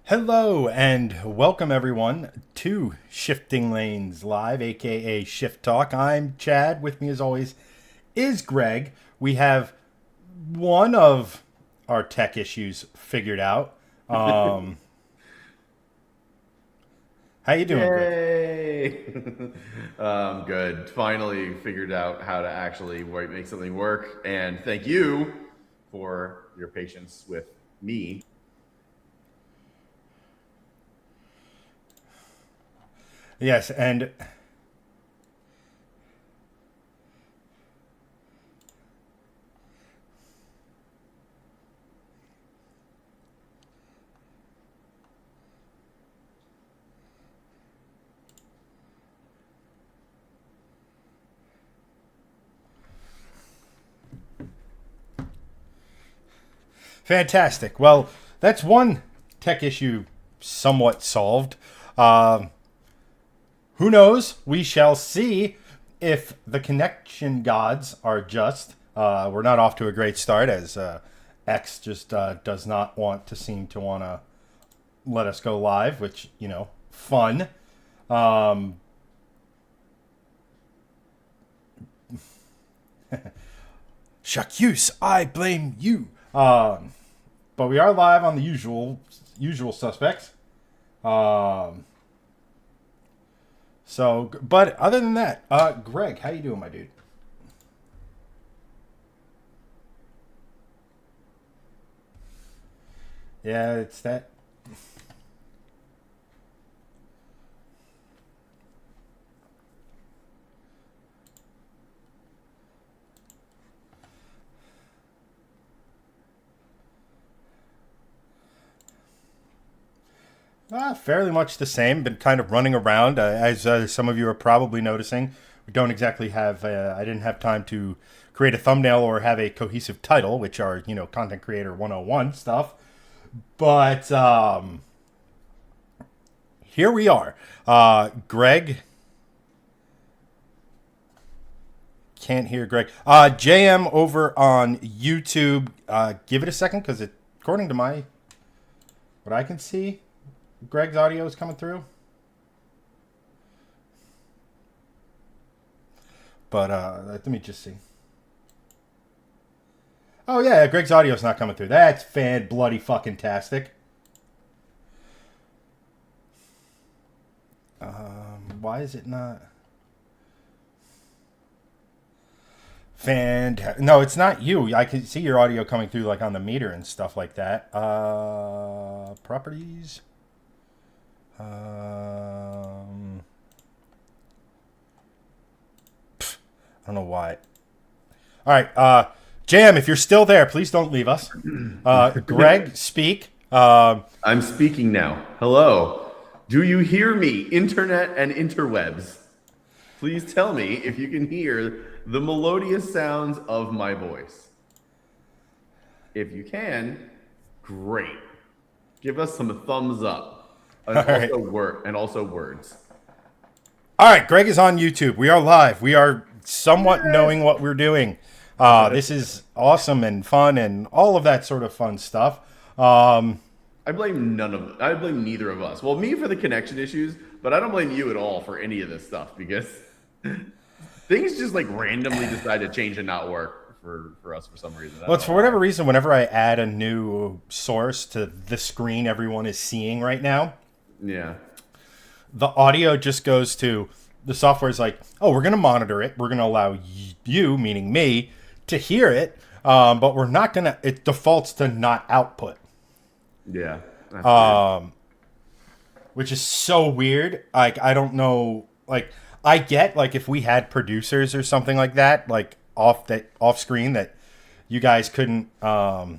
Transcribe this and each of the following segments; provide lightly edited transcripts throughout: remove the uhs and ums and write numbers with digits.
Hello and welcome everyone to Shifting Lanes Live, aka Shift Talk. I'm Chad. With me as always is Greg. We have one of our tech issues figured out. How you doing, Greg? Yay! Good. Finally figured out how to actually make something work. And thank you for your patience with me. Yes, and fantastic. Well, that's one tech issue somewhat solved. Um Who knows? We shall see if the connection gods are just. We're not off to a great start as X just does not seem to want to let us go live, which, fun. Um, J'accuse, I blame you. But we are live on the usual suspects. Um, but other than that, Greg, how you doing, my dude? Yeah, it's that. Fairly much the same. Been kind of running around, as some of you are probably noticing. We don't exactly have. I didn't have time to create a thumbnail or have a cohesive title, which are content creator 101 stuff. But here we are. Greg can't hear Greg. JM over on YouTube. Give it a second, because according to what I can see, Greg's audio is coming through. But let me just see. Oh yeah, Greg's audio is not coming through. That's fan bloody fucking tastic. Why is it not? No, it's not you. I can see your audio coming through like on the meter and stuff like that. Properties. I don't know why. All right, Jam, if you're still there, please don't leave us. Greg, speak. I'm speaking now. Hello. Do you hear me, internet and interwebs? Please tell me if you can hear the melodious sounds of my voice. If you can, great. Give us some thumbs up. And also words. All right, Greg is on YouTube. We are live. We are somewhat knowing what we're doing. This is awesome and fun and all of that sort of fun stuff. I blame neither of us. Well, me for the connection issues, but I don't blame you at all for any of this stuff, because things just like randomly decide to change and not work for us for some reason. Well, it's for whatever reason, whenever I add a new source to the screen everyone is seeing right now, yeah, the audio just goes to the software is like, oh, we're going to monitor it. We're going to allow you, meaning me, to hear it. But we're not going to, it defaults to not output. Yeah. Which is so weird. Like, I don't know. Like, I get, like, if we had producers or something like that, like off screen, that you guys couldn't, that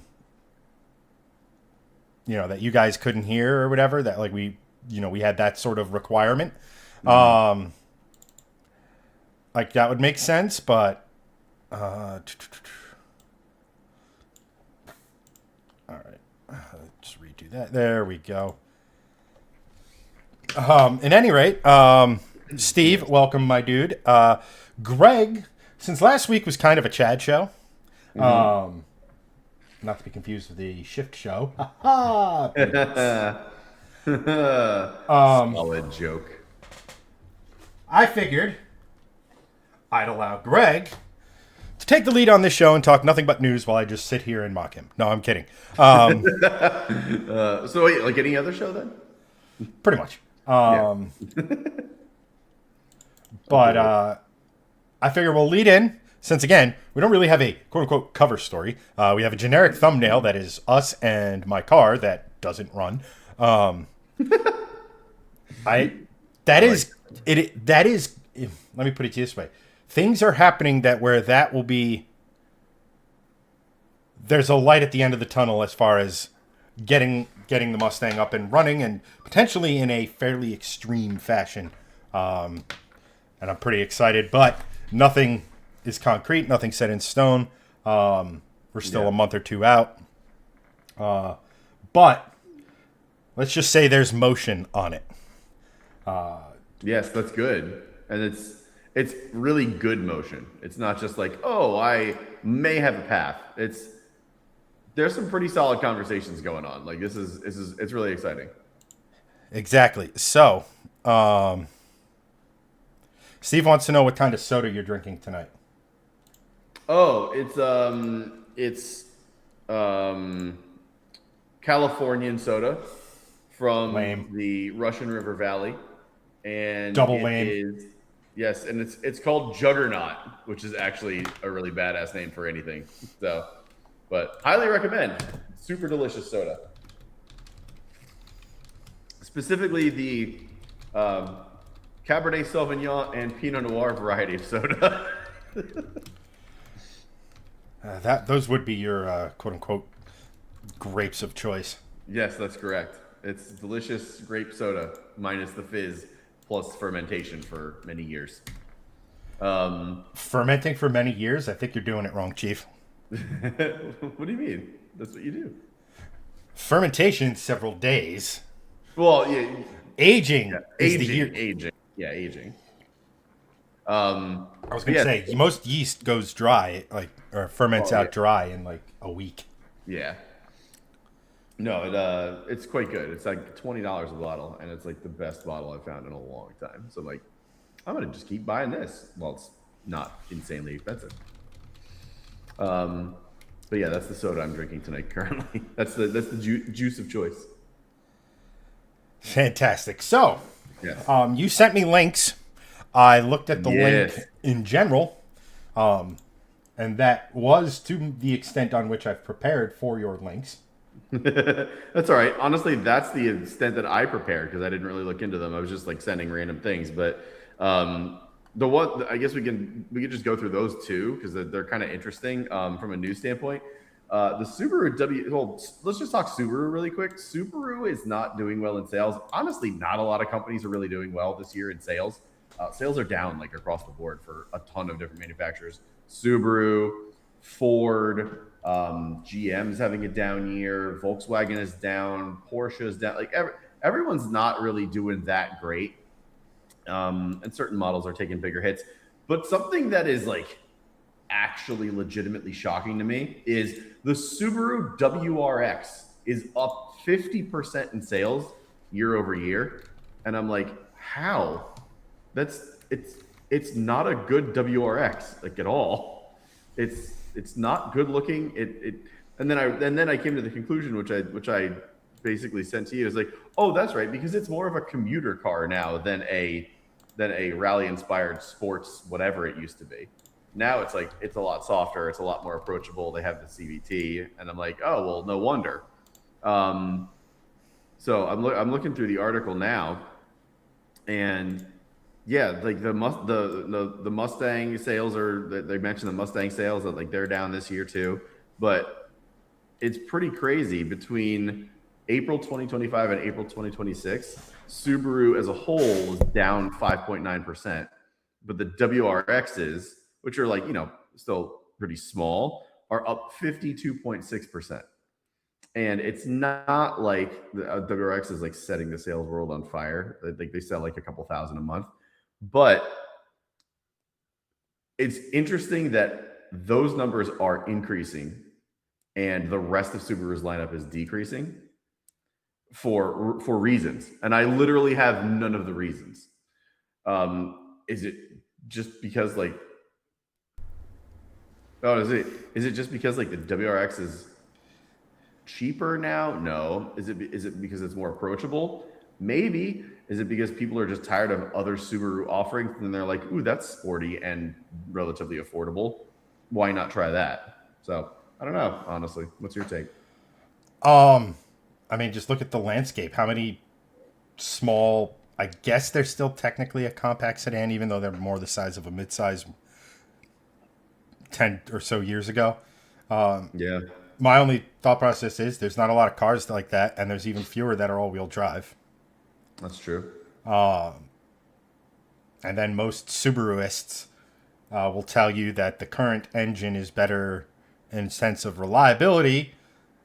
you guys couldn't hear or whatever, that like we had that sort of requirement. Mm-hmm. Like that would make sense, but, all right, let's redo that. There we go. At any rate, Steve, welcome, my dude. Greg, since last week was kind of a Chad show, not to be confused with the Shift show. Solid joke. I figured I'd allow Greg to take the lead on this show and talk nothing but news while I just sit here and mock him. No, I'm kidding. So wait, like any other show then? Pretty much. But I figure we'll lead in, since again, we don't really have a quote unquote cover story. We have a generic thumbnail that is us and my car that doesn't run. Let me put it this way. Things are happening where that will be, there's a light at the end of the tunnel as far as getting the Mustang up and running, and potentially in a fairly extreme fashion. And I'm pretty excited, but nothing is concrete, nothing set in stone. We're still a month or two out. But let's just say there's motion on it. Yes, that's good. And it's really good motion. It's not just like, oh, I may have a path. There's some pretty solid conversations going on. Like it's really exciting. Exactly. So, Steve wants to know what kind of soda you're drinking tonight. Oh, it's Californian soda from the Russian River Valley, and double lame. Yes, and it's called Juggernaut, which is actually a really badass name for anything. So, but highly recommend. Super delicious soda. Specifically the Cabernet Sauvignon and Pinot Noir variety of soda. Those would be your quote unquote grapes of choice. Yes, that's correct. It's delicious grape soda minus the fizz plus fermentation for many years. Fermenting for many years? I think you're doing it wrong, Chief. What do you mean? That's what you do. Fermentation, several days. Well, yeah. Aging. Yeah, aging. Yeah, aging. I was going to say, most yeast goes dry, or ferments out dry in like a week. Yeah. No, it's quite good. It's like $20 a bottle, and it's like the best bottle I've found in a long time. So I'm like, I'm gonna just keep buying this. Well, it's not insanely expensive. But yeah, that's the soda I'm drinking tonight currently. That's the juice of choice. Fantastic. So, yes. You sent me links. I looked at the link in general, and that was to the extent on which I've prepared for your links. That's all right. Honestly, that's the extent that I prepared because I didn't really look into them. I was just like sending random things. But the one, I guess we can just go through those two because they're kind of interesting from a news standpoint. The Subaru well, let's just talk Subaru really quick. Subaru is not doing well in sales. Honestly, not a lot of companies are really doing well this year in sales. Sales are down like across the board for a ton of different manufacturers. Subaru, Ford, GM's having a down year. Volkswagen is down. Porsche is down. Like everyone's not really doing that great. And certain models are taking bigger hits. But something that is like actually legitimately shocking to me is the Subaru WRX is up 50% in sales year over year. And I'm like, how? It's not a good WRX like at all. It's not good looking. And then I came to the conclusion, which I basically sent to you, is like, oh, that's right, because it's more of a commuter car now than a rally inspired sports whatever it used to be. Now it's like it's a lot softer, it's a lot more approachable. They have the CVT, and I'm like, oh well, no wonder. So I'm looking through the article now, and yeah, like the Mustang sales they mentioned the Mustang sales that like they're down this year too, but it's pretty crazy. Between April 2025 and April 2026, Subaru as a whole is down 5.9%, but the WRXs, which are like, still pretty small, are up 52.6%. And it's not like the WRX is like setting the sales world on fire. Like they sell like a couple thousand a month. But it's interesting that those numbers are increasing and the rest of Subaru's lineup is decreasing. for reasons, and I literally have none of the reasons. Is it just because like? Oh, is it just because like the WRX is cheaper now? No. Is it because it's more approachable? Maybe. Is it because people are just tired of other Subaru offerings and they're like, ooh, that's sporty and relatively affordable. Why not try that? So I don't know, honestly. What's your take? I mean, just look at the landscape. How many small? I guess they're still technically a compact sedan, even though they're more the size of a midsize 10 or so years ago. Yeah, My only thought process is there's not a lot of cars like that, and there's even fewer that are all-wheel drive. that's true. And then most Subaruists will tell you that the current engine is better in sense of reliability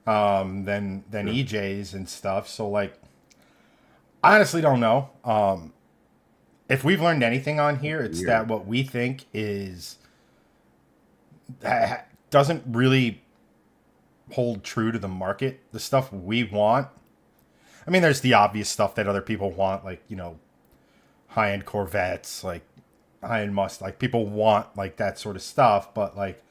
than EJs and stuff. So, like, I honestly don't know. If we've learned anything on here, it's Weird. that what we think is doesn't really hold true to the market. The stuff we want. I mean, there's the obvious stuff that other people want, like, you know, high-end Corvettes, like high-end like people want like that sort of stuff. But like,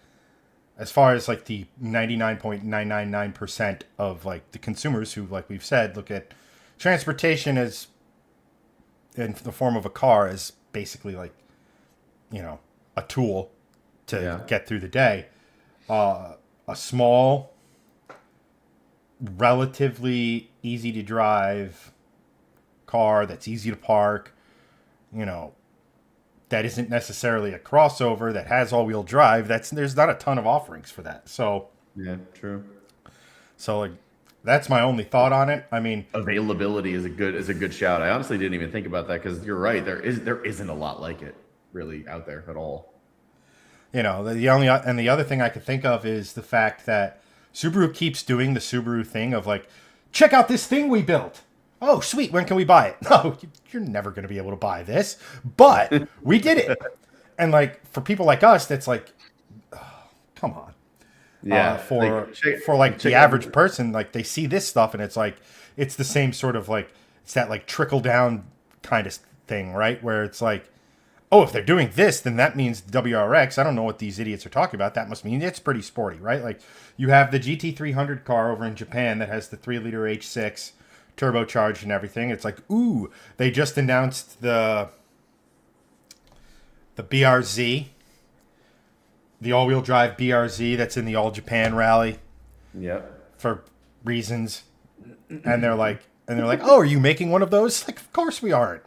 as far as like the 99.999% of like the consumers who, like we've said, look at transportation as in the form of a car as basically like, you know, a tool to get through the day. A small, relatively easy to drive car that's easy to park, you know, that isn't necessarily a crossover that has all-wheel drive. There's not a ton of offerings for that. So Yeah, true. like that's my only thought on it. I mean, Availability is a good shout. I honestly didn't even think about that because you're right. There isn't a lot like it really out there at all. you know, the other thing I could think of is the fact that Subaru keeps doing the Subaru thing of like, check out this thing we built. Oh, sweet. When can we buy it? No, you're never going to be able to buy this, but we did it. And like for people like us, that's like, oh, come on. Yeah. For the average person, like they see this stuff and it's like, it's the same sort of like, it's that like trickle down kind of thing, right? Where it's like, oh, if they're doing this, then that means the WRX. I don't know what these idiots are talking about. That must mean it's pretty sporty, right? Like you have the GT300 car over in Japan that has the 3-liter H6 turbocharged and everything. It's like, ooh, they just announced the BRZ, the all-wheel drive BRZ that's in the All Japan Rally. Yep. For reasons, and they're like, oh, are you making one of those? Like, of course we aren't.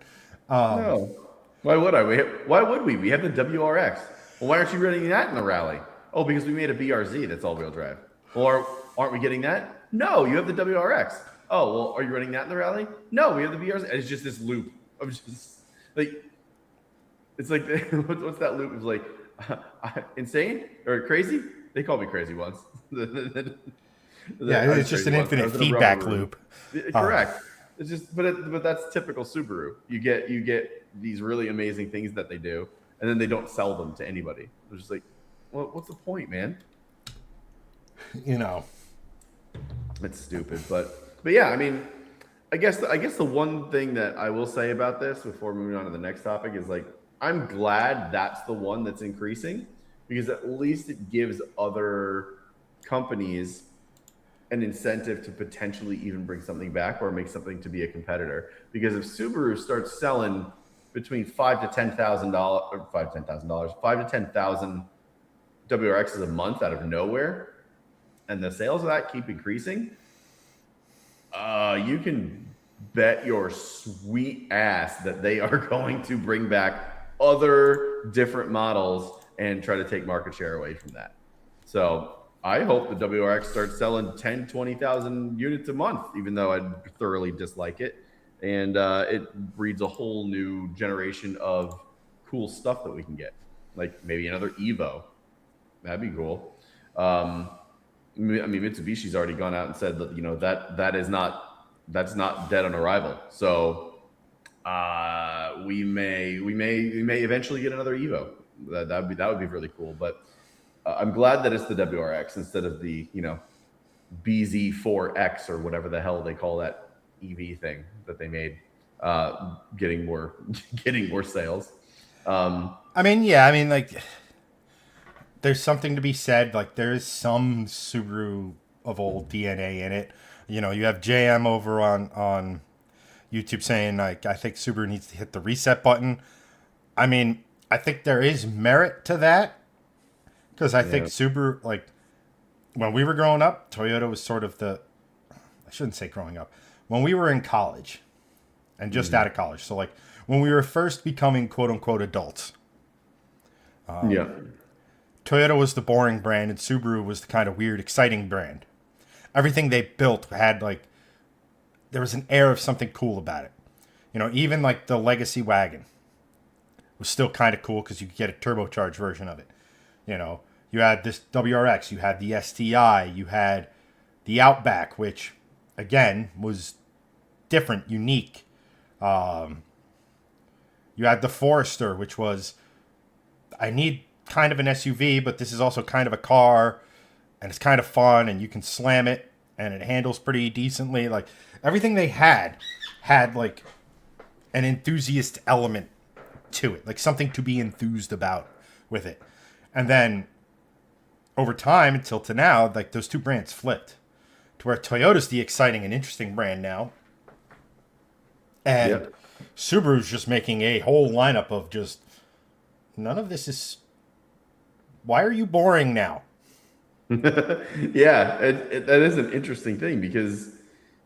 No. Why would I? Why would we? We have the WRX. Well, why aren't you running that in the rally? Oh, because we made a BRZ that's all-wheel drive. Or aren't we getting that? No, you have the WRX. Oh, well, are you running that in the rally? No, we have the BRZ. It's just this loop of just like, it's like, what's that loop? It's like, insane or crazy? They call me crazy once. Yeah, it's just an infinite feedback loop. Correct. It's just, but that's typical Subaru. You get these really amazing things that they do, and then they don't sell them to anybody. They're just like, well, what's the point, man? You know, it's stupid, but yeah. I mean, I guess the one thing that I will say about this before moving on to the next topic is like, I'm glad that's the one that's increasing because at least it gives other companies an incentive to potentially even bring something back or make something to be a competitor. Because if Subaru starts selling between $5,000 to $10,000 WRXs a month out of nowhere, and the sales of that keep increasing, you can bet your sweet ass that they are going to bring back other different models and try to take market share away from that. So I hope the WRX starts selling 10, 20,000 units a month, even though I thoroughly dislike it. And it breeds a whole new generation of cool stuff that we can get, like maybe another Evo. That'd be cool. I mean, Mitsubishi's already gone out and said that, you know, that's not dead on arrival. So we may eventually get another Evo. That would be really cool. But I'm glad that it's the WRX instead of the, you know, BZ4X or whatever the hell they call that EV thing that they made, getting more getting more sales. I mean, yeah, I mean, like, there's something to be said. Like, there is some Subaru of old DNA in it. You know, you have JM over on YouTube saying, like, I think Subaru needs to hit the reset button. I mean, I think there is merit to that because I think Subaru, like, when we were growing up, Toyota was sort of I shouldn't say growing up, when we were in college and just out of college. So, like, when we were first becoming quote unquote adults, Yeah. Toyota was the boring brand and Subaru was the kind of weird, exciting brand. Everything they built had, like, there was an air of something cool about it. You know, even like the Legacy wagon was still kind of cool because you could get a turbocharged version of it. You know, you had this WRX, you had the STI, you had the Outback, which again was different, unique. You had the Forester, which was, I need kind of an SUV, but this is also kind of a car, and it's kind of fun, and you can slam it, and it handles pretty decently. Like, everything they had like an enthusiast element to it, like something to be enthused about with it. And then over time until to now, like, those two brands flipped to where Toyota's the exciting and interesting brand now, and Subaru's just making a whole lineup of just none of this is. Why are you boring now? Yeah, that is an interesting thing because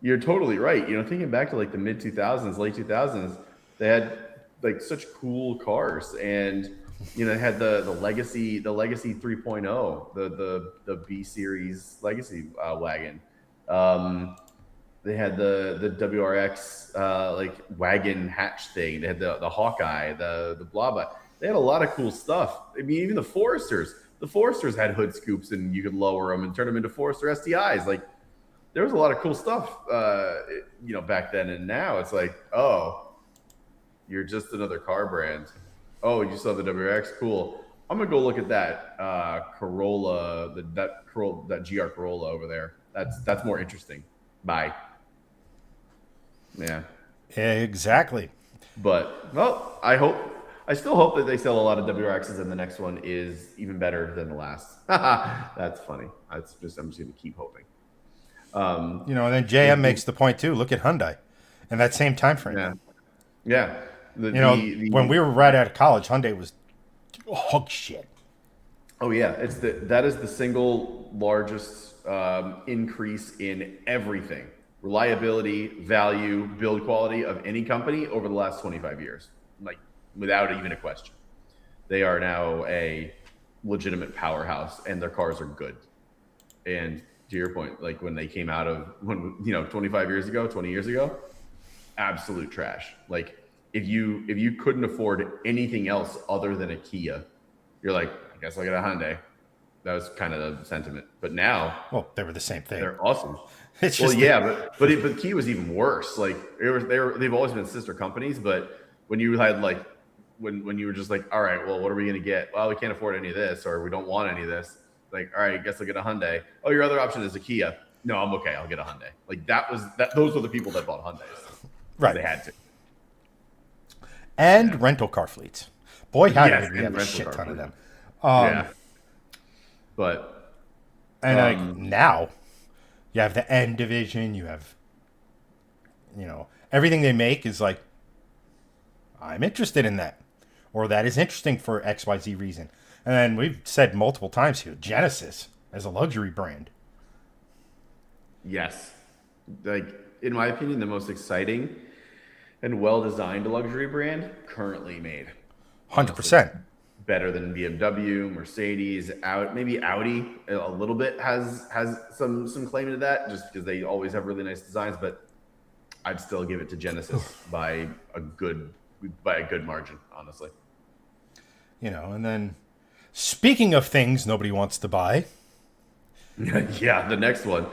you're totally right. You know, thinking back to like the mid 2000s, late 2000s, they had like such cool cars, and you know, they had the Legacy 3.0, the B series Legacy wagon. They had the WRX like wagon hatch thing. They had the Hawkeye, the blah blah. They had a lot of cool stuff. I mean, even the Foresters. The Foresters had hood scoops, and you could lower them and turn them into Forester STIs. Like, there was a lot of cool stuff, you know, back then. And now it's like, oh, you're just another car brand. Oh, you saw the WRX, cool. I'm gonna go look at that Corolla, that GR Corolla over there. That's more interesting. Bye. Yeah. Exactly. But well, I still hope that they sell a lot of WRXs, and the next one is even better than the last. That's funny. I'm just gonna keep hoping. You know, and then JM makes the point too. Look at Hyundai, in that same time frame. Yeah. When we were right out of college, Hyundai was hog shit. Oh yeah, that is the single largest increase in everything: reliability, value, build quality of any company over the last 25 years. Like, without even a question. They are now a legitimate powerhouse, and their cars are good. And to your point, like when they came out of 25 years ago, 20 years ago, absolute trash. Like, if you couldn't afford anything else other than a Kia, you're like, I guess I'll get a Hyundai. That was kind of the sentiment. But now, well, they were the same thing. They're awesome. It's well, just yeah, but Kia was even worse. Like, they've always been sister companies, but when you had like when you were just like, all right, well, what are we gonna get? Well, we can't afford any of this, or we don't want any of this. Like, all right, I guess I'll get a Hyundai. Oh, your other option is a Kia. No, I'm okay. I'll get a Hyundai. Like, those were the people that bought Hyundais. Right. They had to. And rental car fleets. Boy, how did we have a shit ton of them. But now you have the N division. You have, everything they make is like, I'm interested in that, or that is interesting for XYZ reason. And then we've said multiple times here, Genesis as a luxury brand. Yes. Like, in my opinion, the most exciting and well-designed luxury brand currently made. 100%. Better than BMW, Mercedes, maybe Audi a little bit has some claim to that, just because they always have really nice designs. But I'd still give it to Genesis by a good margin, honestly. And then speaking of things nobody wants to buy. Yeah, the next one.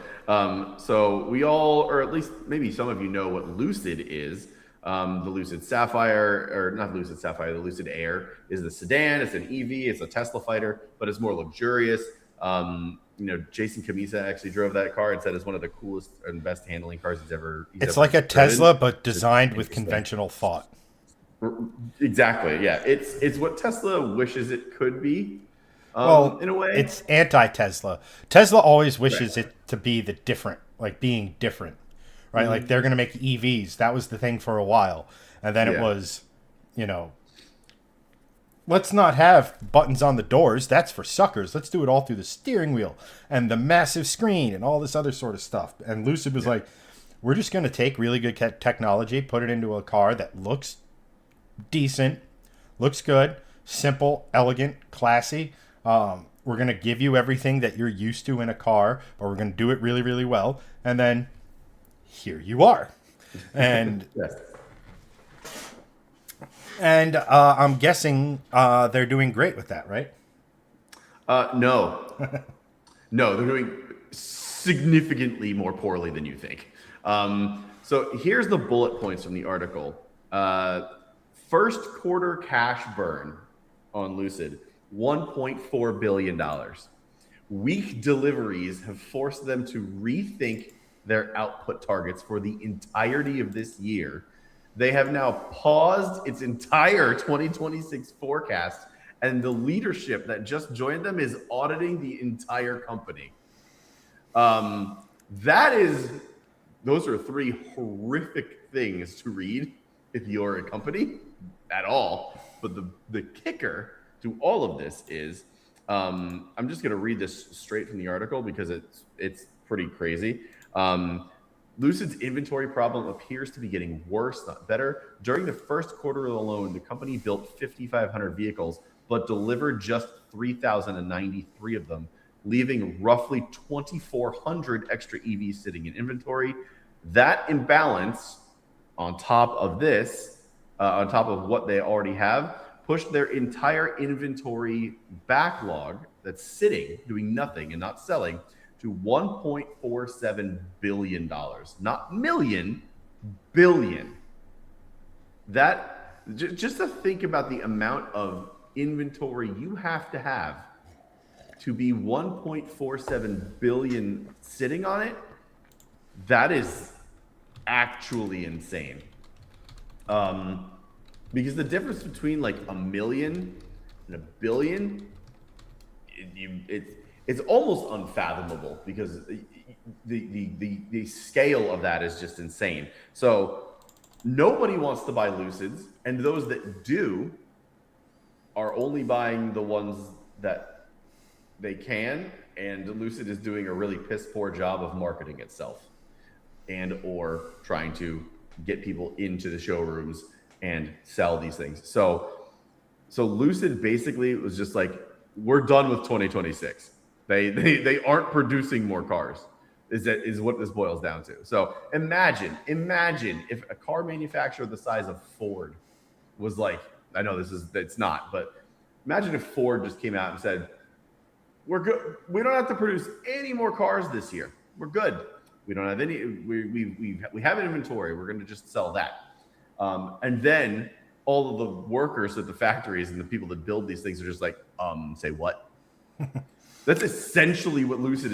So we all, or at least maybe some of you know what Lucid is. The Lucid Sapphire, or not Lucid Sapphire, the Lucid Air is the sedan. It's an EV. It's a Tesla fighter, but it's more luxurious. Jason Camisa actually drove that car and said it's one of the coolest and best handling cars he's ever. It's ever like a driven. Tesla, but It's designed with interesting. conventional thought. Exactly. Yeah. It's what Tesla wishes it could be. Well, In a way, it's anti-Tesla. Tesla always wishes Right. it to be the different, like being different, right? Like they're going to make EVs. That was the thing for a while. And then it Yeah. was, you know, let's not have buttons on the doors. That's for suckers. Let's do it all through the steering wheel and the massive screen and all this other sort of stuff. And Lucid was like, we're just going to take really good technology, put it into a car that looks decent, looks good, simple, elegant, classy. We're going to give you everything that you're used to in a car, but we're going to do it really, really well. And then here you are. And Yes. and I'm guessing they're doing great with that, right? No. No, they're doing significantly more poorly than you think. So here's the bullet points from the article. First quarter cash burn on Lucid, $1.4 billion. Weak deliveries have forced them to rethink their output targets for the entirety of this year. They have now paused its entire 2026 forecast, and the leadership that just joined them is auditing the entire company. Those are three horrific things to read if you're a company at all. But the kicker to all of this is, I'm just going to read this straight from the article because it's pretty crazy. Lucid's inventory problem appears to be getting worse, not better. During the first quarter alone, the company built 5,500 vehicles, but delivered just 3,093 of them, leaving roughly 2,400 extra EVs sitting in inventory. That imbalance, on top of this, on top of what they already have, pushed their entire inventory backlog that's sitting, doing nothing and not selling, to $1.47 billion. Not million, billion. That, just to think about the amount of inventory you have to be 1.47 billion sitting on it, that is actually insane. Because the difference between like a million and a billion, it's almost unfathomable because the scale of that is just insane. So nobody wants to buy Lucids, and those that do are only buying the ones that they can, and Lucid is doing a really piss poor job of marketing itself and or trying to get people into the showrooms and sell these things. So Lucid basically was just like, we're done with 2026. They aren't producing more cars. Is what this boils down to. So imagine if a car manufacturer the size of Ford was like, I know it's not, but imagine if Ford just came out and said, we're good. We don't have to produce any more cars this year. We're good. We don't have any. We have an inventory. We're going to just sell that. And then all of the workers at the factories and the people that build these things are just like, say what? That's essentially what Lucid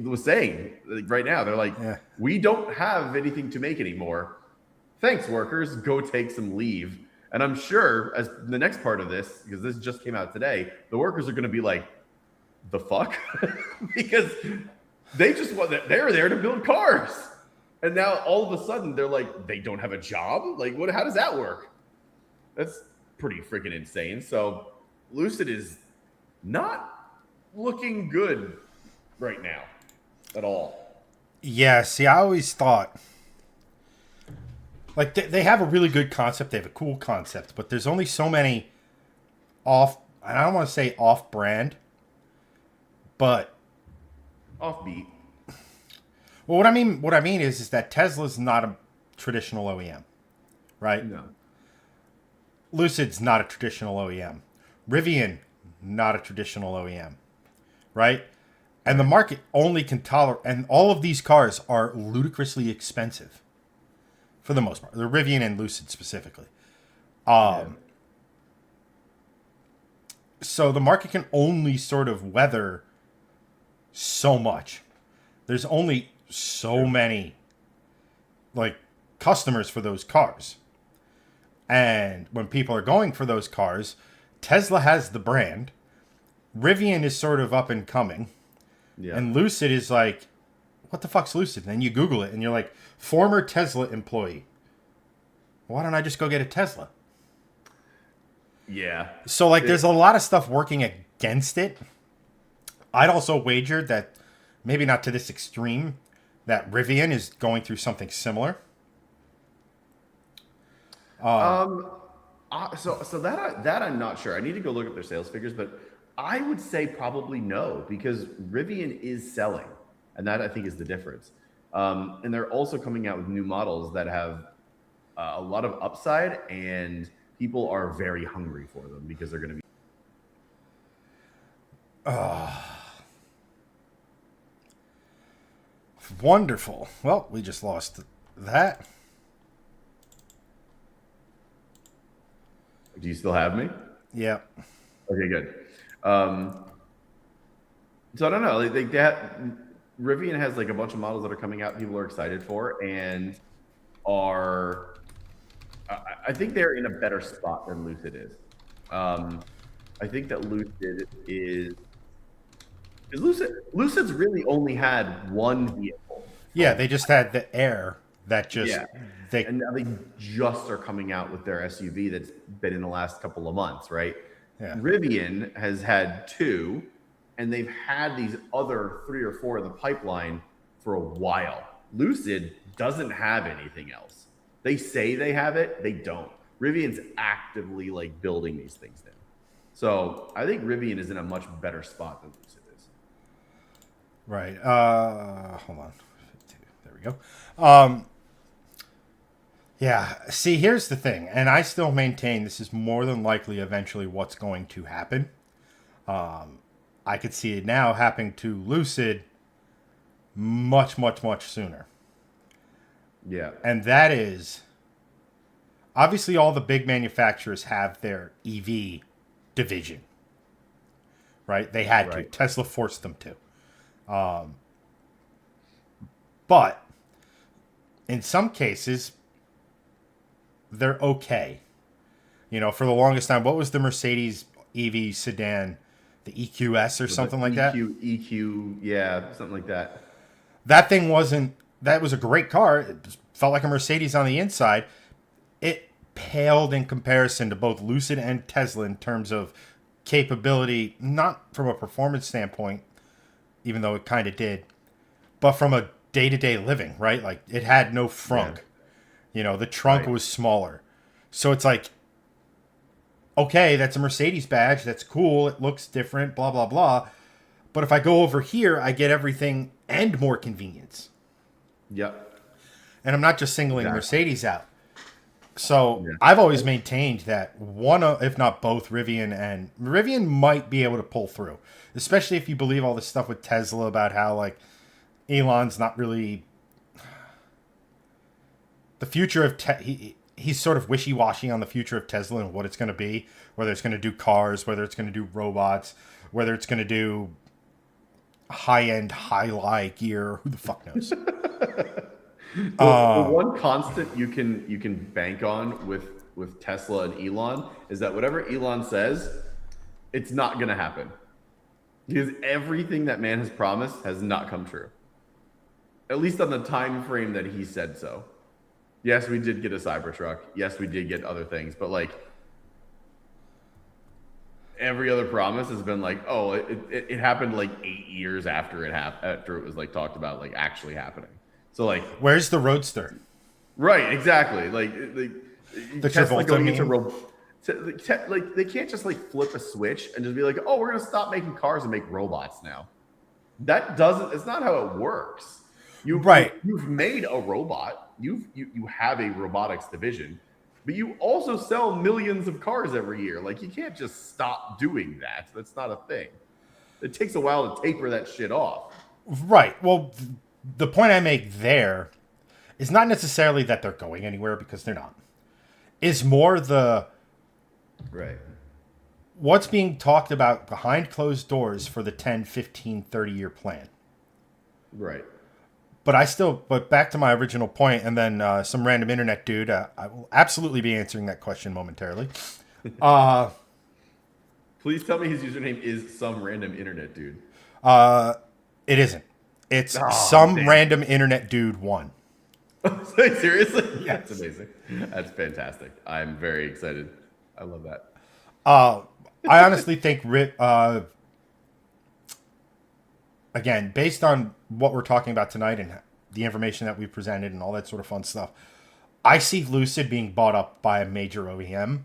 was saying right now. They're like, we don't have anything to make anymore. Thanks, workers. Go take some leave. And I'm sure as the next part of this, because this just came out today, the workers are going to be like, the fuck? Because they're there to build cars. And now all of a sudden they're like, they don't have a job? Like, how does that work? That's pretty freaking insane. So Lucid is not looking good right now at all. Yeah, see, I always thought, like, they have a really good concept. They have a cool concept, but there's only so many I don't want to say off-brand, but Offbeat. Well, what I mean is that Tesla's not a traditional OEM, right? No. Lucid's not a traditional OEM. Rivian, not a traditional OEM, right? And the market only can tolerate, and all of these cars are ludicrously expensive, for the most part. The Rivian and Lucid specifically. So the market can only sort of weather so much. There's only so many like customers for those cars. And when people are going for those cars, Tesla has the brand. Rivian is sort of up and coming. Yeah. And Lucid is like, what the fuck's Lucid? And then you Google it and you're like, former Tesla employee. Why don't I just go get a Tesla? Yeah. So like there's a lot of stuff working against it. I'd also wager that, maybe not to this extreme, that Rivian is going through something similar. So that I'm not sure. I need to go look up their sales figures, but I would say probably no, because Rivian is selling, and that I think is the difference. And they're also coming out with new models that have a lot of upside, and people are very hungry for them because they're going to be. Wonderful. Well, we just lost that. Do you still have me? Yeah. Okay, good. So I don't know. Like Rivian has like a bunch of models that are coming out. People are excited for, and are. I think they're in a better spot than Lucid is. I think that Lucid is. Because Lucid's really only had one vehicle. Yeah, they just had the Air that just and now they just are coming out with their SUV that's been in the last couple of months, right? Yeah. Rivian has had two, and they've had these other 3 or 4 in the pipeline for a while. Lucid doesn't have anything else. They say they have it, they don't. Rivian's actively like building these things now. So I think Rivian is in a much better spot than Lucid is. Right. Hold on. There we go. Yeah. See, here's the thing, and I still maintain this is more than likely eventually what's going to happen. I could see it now happening to Lucid much, much, much sooner. Yeah. And that is, obviously all the big manufacturers have their EV division, right? They had to. Tesla forced them to. But in some cases, they're okay. You know, for the longest time, what was the Mercedes EV sedan? The EQS or something like that? EQ, yeah, something like that. That thing wasn't, that was a great car. It felt like a Mercedes on the inside. It paled in comparison to both Lucid and Tesla in terms of capability, not from a performance standpoint, even though it kind of did, but from a day-to-day living, right? Like, it had no frunk. Yeah. You know, the trunk was smaller. So it's like, okay, that's a Mercedes badge. That's cool. It looks different, blah, blah, blah. But if I go over here, I get everything and more convenience. Yep. And I'm not just singling Mercedes out. So I've always maintained that one, if not both, Rivian might be able to pull through, especially if you believe all this stuff with Tesla about how like Elon's not really the future of he's sort of wishy-washy on the future of Tesla and what it's going to be, whether it's going to do cars, whether it's going to do robots, whether it's going to do high-end, high-lie gear. Who the fuck knows? The one constant you can bank on with Tesla and Elon is that whatever Elon says, it's not going to happen. Because everything that man has promised has not come true. At least on the time frame that he said so. Yes, we did get a Cybertruck. Yes, we did get other things. But like every other promise has been like, oh, it happened like 8 years after it was like talked about like actually happening. So like, where's the Roadster? Right, exactly. Like the Travolta going into like they can't just like flip a switch and just be like, oh, we're gonna stop making cars and make robots now. It's not how it works. You've made a robot. You have a robotics division, but you also sell millions of cars every year. Like you can't just stop doing that. That's not a thing. It takes a while to taper that shit off. Right. Well, the point I make there is not necessarily that they're going anywhere, because they're not. Is more the what's being talked about behind closed doors for the 10, 15, 30-year plan. Right. But back to my original point, and then some random internet dude, I will absolutely be answering that question momentarily. Please tell me his username is some random internet dude. It isn't. It's Damn. random internet dude one. Seriously? Yes. That's amazing. That's fantastic. I'm very excited. I love that. I honestly think, again, based on what we're talking about tonight and the information that we presented and all that sort of fun stuff, I see Lucid being bought up by a major OEM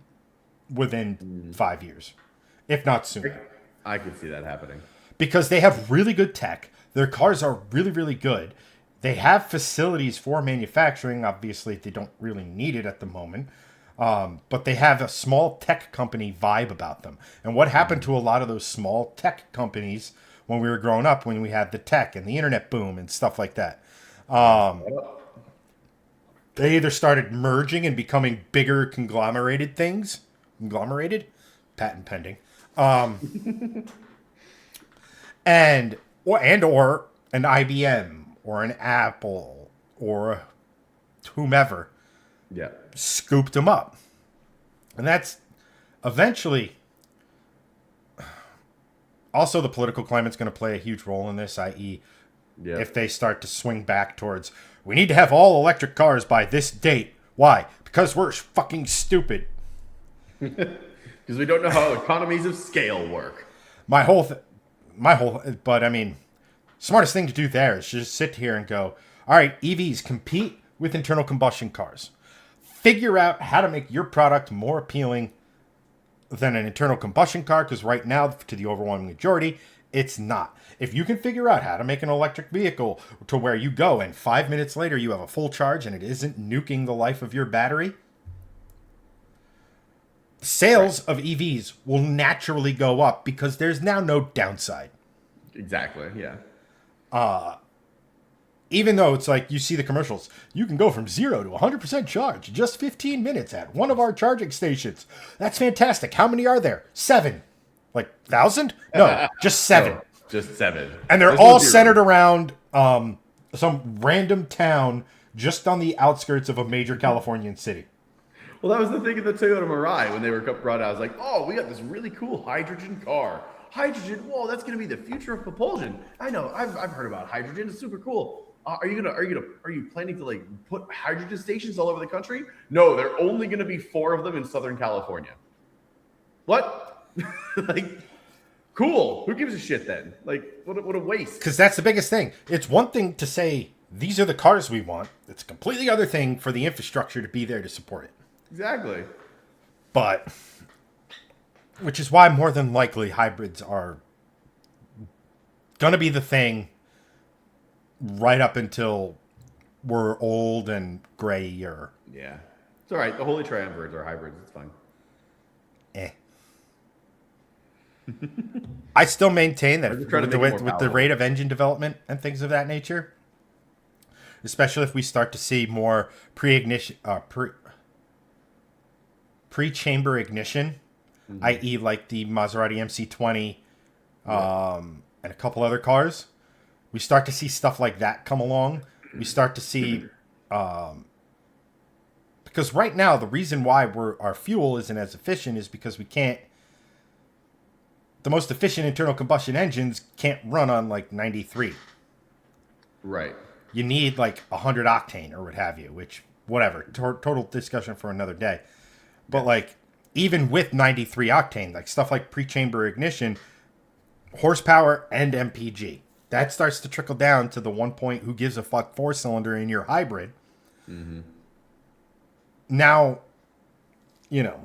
within 5 years, if not sooner. I could see that happening. Because they have really good tech. Their cars are really, really good. They have facilities for manufacturing. Obviously, they don't really need it at the moment. But they have a small tech company vibe about them. And what happened to a lot of those small tech companies when we were growing up, when we had the tech and the internet boom and stuff like that? They either started merging and becoming bigger conglomerated things. Conglomerated? Patent pending. And or an IBM or an Apple or whomever scooped them up. And that's eventually also the political climate's going to play a huge role in this, i.e. if they start to swing back towards, we need to have all electric cars by this date. Why? Because we're fucking stupid. Because we don't know how economies of scale work. But I mean, smartest thing to do there is just sit here and go, all right, EVs compete with internal combustion cars. Figure out how to make your product more appealing than an internal combustion car, because right now, to the overwhelming majority, it's not. If you can figure out how to make an electric vehicle to where you go and 5 minutes later you have a full charge and it isn't nuking the life of your battery, sales of EVs will naturally go up because there's now no downside. Exactly, yeah. Even though it's like you see the commercials, you can go from 0 to 100% charge in just 15 minutes at one of our charging stations. That's fantastic. How many are there? 7. Like 1,000? No, just 7. No, just 7. And they're all centered around some random town just on the outskirts of a major Californian city. Well, that was the thing of the Toyota Mirai when they were brought out. I was like, oh, we got this really cool hydrogen car. Hydrogen, whoa, that's going to be the future of propulsion. I know, I've heard about hydrogen. It's super cool. Are you planning to like put hydrogen stations all over the country? No, there are only going to be 4 of them in Southern California. What? Like, cool. Who gives a shit then? Like, what a waste. Because that's the biggest thing. It's one thing to say these are the cars we want. It's a completely other thing for the infrastructure to be there to support it. Exactly. But, which is why more than likely hybrids are going to be the thing right up until we're old and grayer. Yeah. It's all right. The Holy Triumvirs are hybrids. It's fine. I still maintain that with the the rate of engine development and things of that nature, especially if we start to see more pre-chamber ignition, i.e. like the Maserati MC20 and a couple other cars, we start to see stuff like that come along. We start to see, because right now the reason why our fuel isn't as efficient is because we can't. The most efficient internal combustion engines can't run on like 93. Right. You need like 100 octane or what have you, which whatever. Total discussion for another day. But like even with 93 octane, like stuff like pre-chamber ignition, horsepower and MPG, that starts to trickle down to the 1 point who gives a fuck 4-cylinder in your hybrid. Mm-hmm. Now, at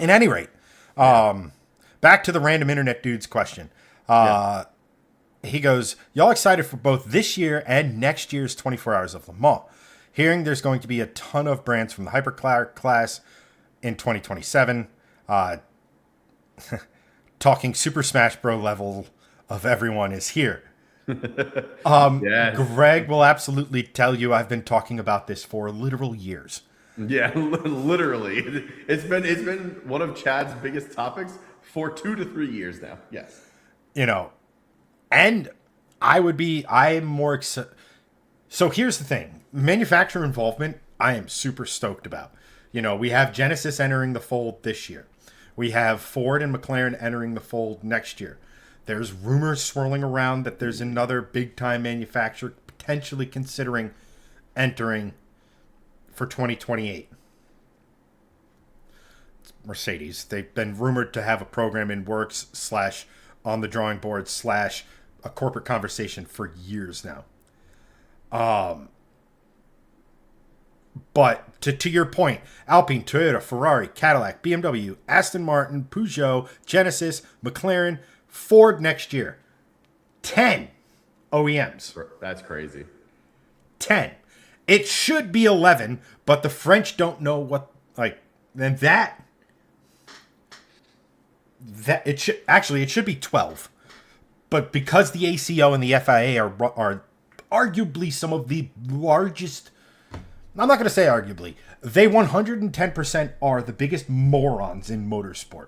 any rate, back to the random internet dude's question. He goes, y'all excited for both this year and next year's 24 Hours of Le Mans? Hearing there's going to be a ton of brands from the hypercar class in 2027. Talking Super Smash Bros. Level of everyone is here. Yes. Greg will absolutely tell you I've been talking about this for literal years. Yeah, literally. It's been one of Chad's biggest topics for 2 to 3 years now. Yes. You know, and I'm more excited. So here's the thing. Manufacturer involvement, I am super stoked about. You know, we have Genesis entering the fold this year. We have Ford and McLaren entering the fold next year. There's rumors swirling around that there's another big-time manufacturer potentially considering entering for 2028. It's Mercedes. They've been rumored to have a program in works / on the drawing board / a corporate conversation for years now. But to your point, Alpine, Toyota, Ferrari, Cadillac, BMW, Aston Martin, Peugeot, Genesis, McLaren, Ford next year. 10 OEMs. That's crazy. 10. It should be 11, but the French don't know what, and that it should be 12. But because the ACO and the FIA are arguably some of the largest, I'm not going to say arguably, they 110% are the biggest morons in motorsport.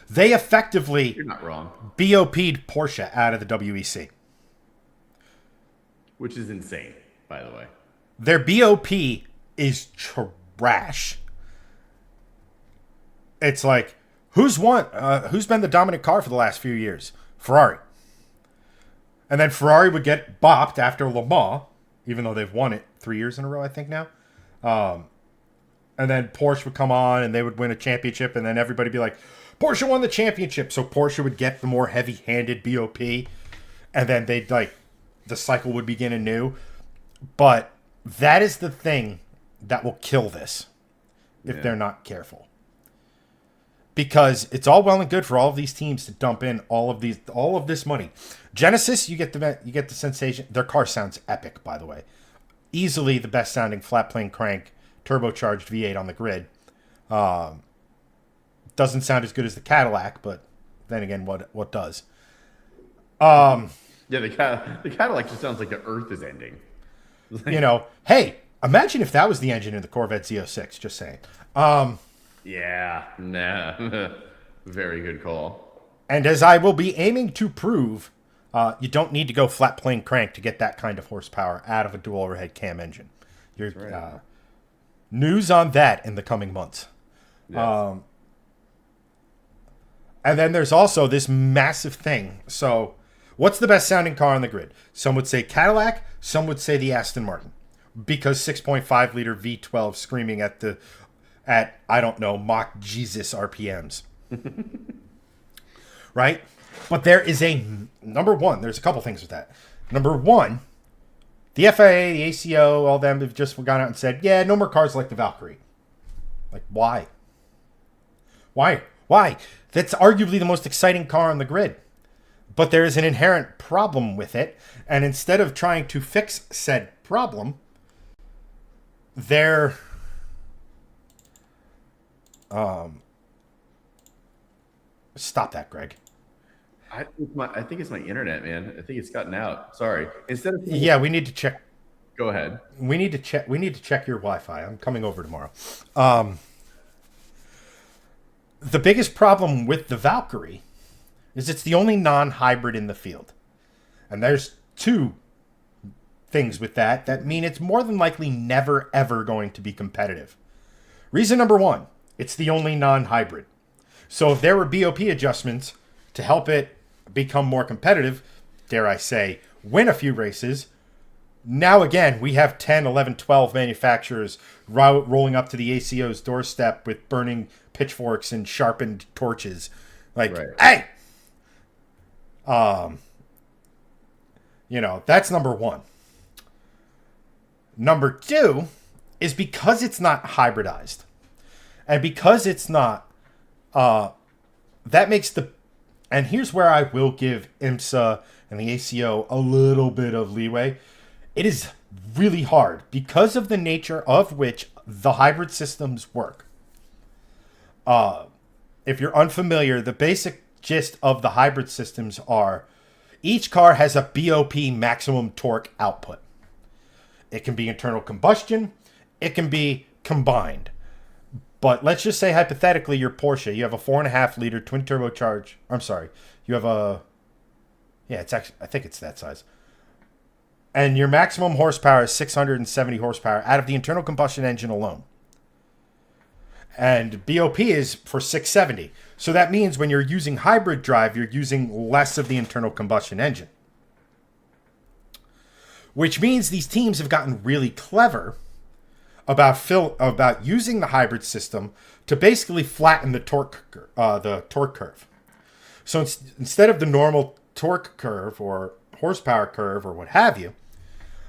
They effectively You're not wrong. BOP'd Porsche out of the WEC. Which is insane, by the way. Their BOP is trash. It's like, who's been the dominant car for the last few years? Ferrari. And then Ferrari would get bopped after Le Mans, even though they've won it 3 years in a row, I think now. And then Porsche would come on and they would win a championship, and then everybody would be like, Porsche won the championship. So Porsche would get the more heavy-handed BOP, and then the cycle would begin anew. But that is the thing that will kill this if they're not careful. Because it's all well and good for all of these teams to dump in all of this money. Genesis, you get the sensation. Their car sounds epic, by the way. Easily the best sounding flat plane crank turbocharged V8 on the grid. Doesn't sound as good as the Cadillac, but then again, what does? Yeah, the Cadillac just sounds like the Earth is ending. Hey, imagine if that was the engine in the Corvette Z06. Just saying. Yeah, nah. Very good call. And as I will be aiming to prove, you don't need to go flat plane crank to get that kind of horsepower out of a dual overhead cam engine. Right. News on that in the coming months. Yes. And then there's also this massive thing. So what's the best sounding car on the grid? Some would say Cadillac. Some would say the Aston Martin. Because 6.5 liter V12 screaming at I don't know, Mach Jesus RPMs. Right? But there is number one, there's a couple things with that. Number one, the FIA, the ACO, all them have just gone out and said, yeah, no more cars like the Valkyrie. Like, why? Why? That's arguably the most exciting car on the grid. But there is an inherent problem with it. And instead of trying to fix said problem, they're stop that, Greg. I think it's my internet, man. I think it's gotten out. Sorry. Instead of Yeah, we need to check. Go ahead. We need to check your Wi-Fi. I'm coming over tomorrow. The biggest problem with the Valkyrie is it's the only non-hybrid in the field. And there's two things with that mean it's more than likely never, ever going to be competitive. Reason number one, it's the only non-hybrid. So if there were BOP adjustments to help it become more competitive, dare I say, win a few races, now again, we have 10, 11, 12 manufacturers rolling up to the ACO's doorstep with burning pitchforks and sharpened torches. Like, hey! That's number one. Number two is because it's not hybridized. And because it's not, that makes and here's where I will give IMSA and the ACO a little bit of leeway. It is really hard because of the nature of which the hybrid systems work. If you're unfamiliar, the basic gist of the hybrid systems are each car has a BOP maximum torque output. It can be internal combustion. it can be combined. But let's just say hypothetically your Porsche, you have a 4.5-liter twin turbocharged. I'm sorry, you have a it's actually, I think it's that size. And your maximum horsepower is 670 horsepower out of the internal combustion engine alone. And BOP is for 670. So that means when you're using hybrid drive, you're using less of the internal combustion engine. Which means these teams have gotten really clever about using the hybrid system to basically flatten the torque curve. So instead of the normal torque curve or horsepower curve or what have you,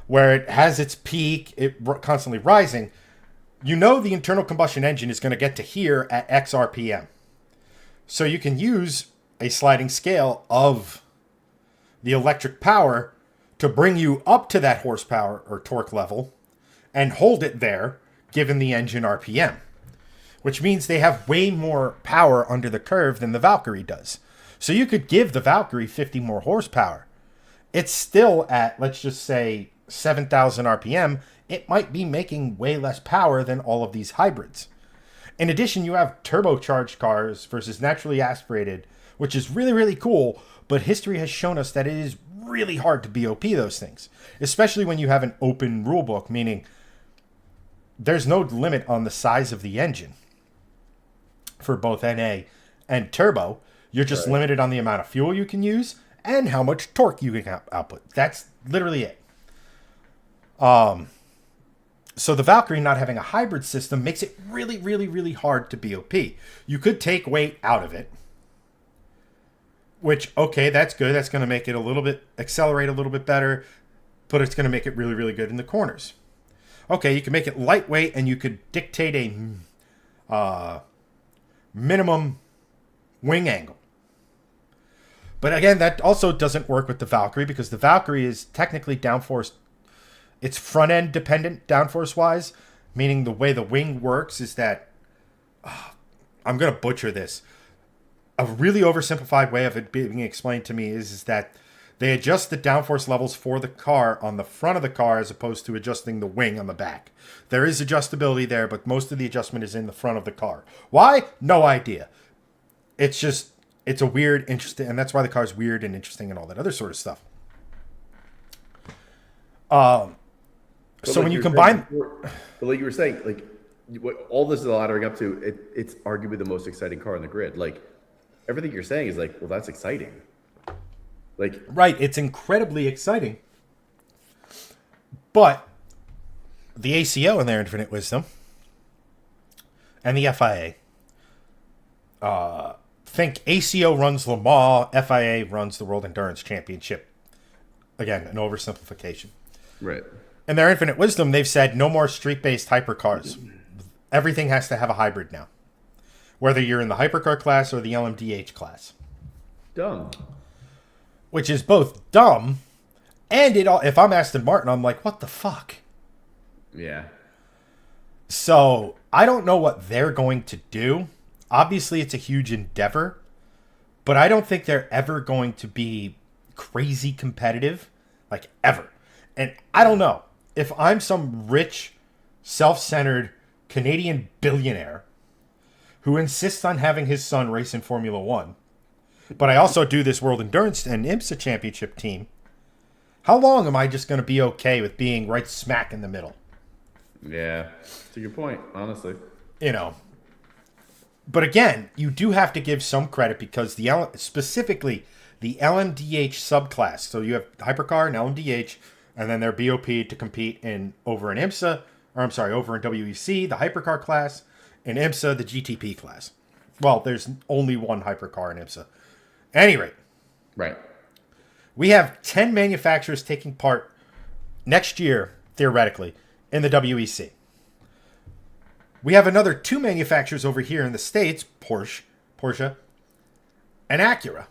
where it has its peak, constantly rising, the internal combustion engine is going to get to here at X RPM. So you can use a sliding scale of the electric power to bring you up to that horsepower or torque level and hold it there, given the engine RPM, which means they have way more power under the curve than the Valkyrie does. So you could give the Valkyrie 50 more horsepower. It's still at, let's just say, 7,000 RPM. It might be making way less power than all of these hybrids. In addition, you have turbocharged cars versus naturally aspirated, which is really, really cool, but history has shown us that it is really hard to BOP those things, especially when you have an open rulebook, meaning there's no limit on the size of the engine for both NA and turbo. You're just limited on the amount of fuel you can use and how much torque you can output. That's literally it. So the Valkyrie not having a hybrid system makes it really, really, really hard to BOP. You could take weight out of it, which, okay, that's good. That's going to make it accelerate a little bit better, but it's going to make it really, really good in the corners. Okay, you can make it lightweight and you could dictate a minimum wing angle. But again, that also doesn't work with the Valkyrie because the Valkyrie is technically downforce. It's front end dependent downforce wise, meaning the way the wing works is that I'm going to butcher this. A really oversimplified way of it being explained to me is that they adjust the downforce levels for the car on the front of the car as opposed to adjusting the wing on the back. There is adjustability there, but most of the adjustment is in the front of the car. Why? No idea. It's a weird, interesting, and that's why the car's weird and interesting and all that other sort of stuff. So when you combine, but like you were saying, like what all this is laddering up to, it's arguably the most exciting car on the grid. Like everything you're saying is like, well, that's exciting. Like right, it's incredibly exciting. But the ACO in their infinite wisdom and the FIA think ACO runs Le Mans, FIA runs the World Endurance Championship. Again, an oversimplification. Right. In their infinite wisdom, they've said no more street-based hypercars. Everything has to have a hybrid now, whether you're in the hypercar class or the LMDH class. Dumb. Which is both dumb, and if I'm Aston Martin, I'm like, what the fuck? Yeah. So I don't know what they're going to do. Obviously, it's a huge endeavor, but I don't think they're ever going to be crazy competitive, like ever. And I don't know. If I'm some rich, self-centered Canadian billionaire who insists on having his son race in Formula One, but I also do this World Endurance and IMSA Championship team, how long am I just going to be okay with being right smack in the middle? Yeah, that's a good point, honestly. But again, you do have to give some credit because specifically the LMDH subclass, so you have hypercar and LMDH, and then their BOP to compete over in IMSA, over in WEC, the hypercar class, and IMSA, the GTP class. Well, there's only one hypercar in IMSA. At any rate, right. We have 10 manufacturers taking part next year, theoretically, in the WEC. We have another 2 manufacturers over here in the States, Porsche, and Acura,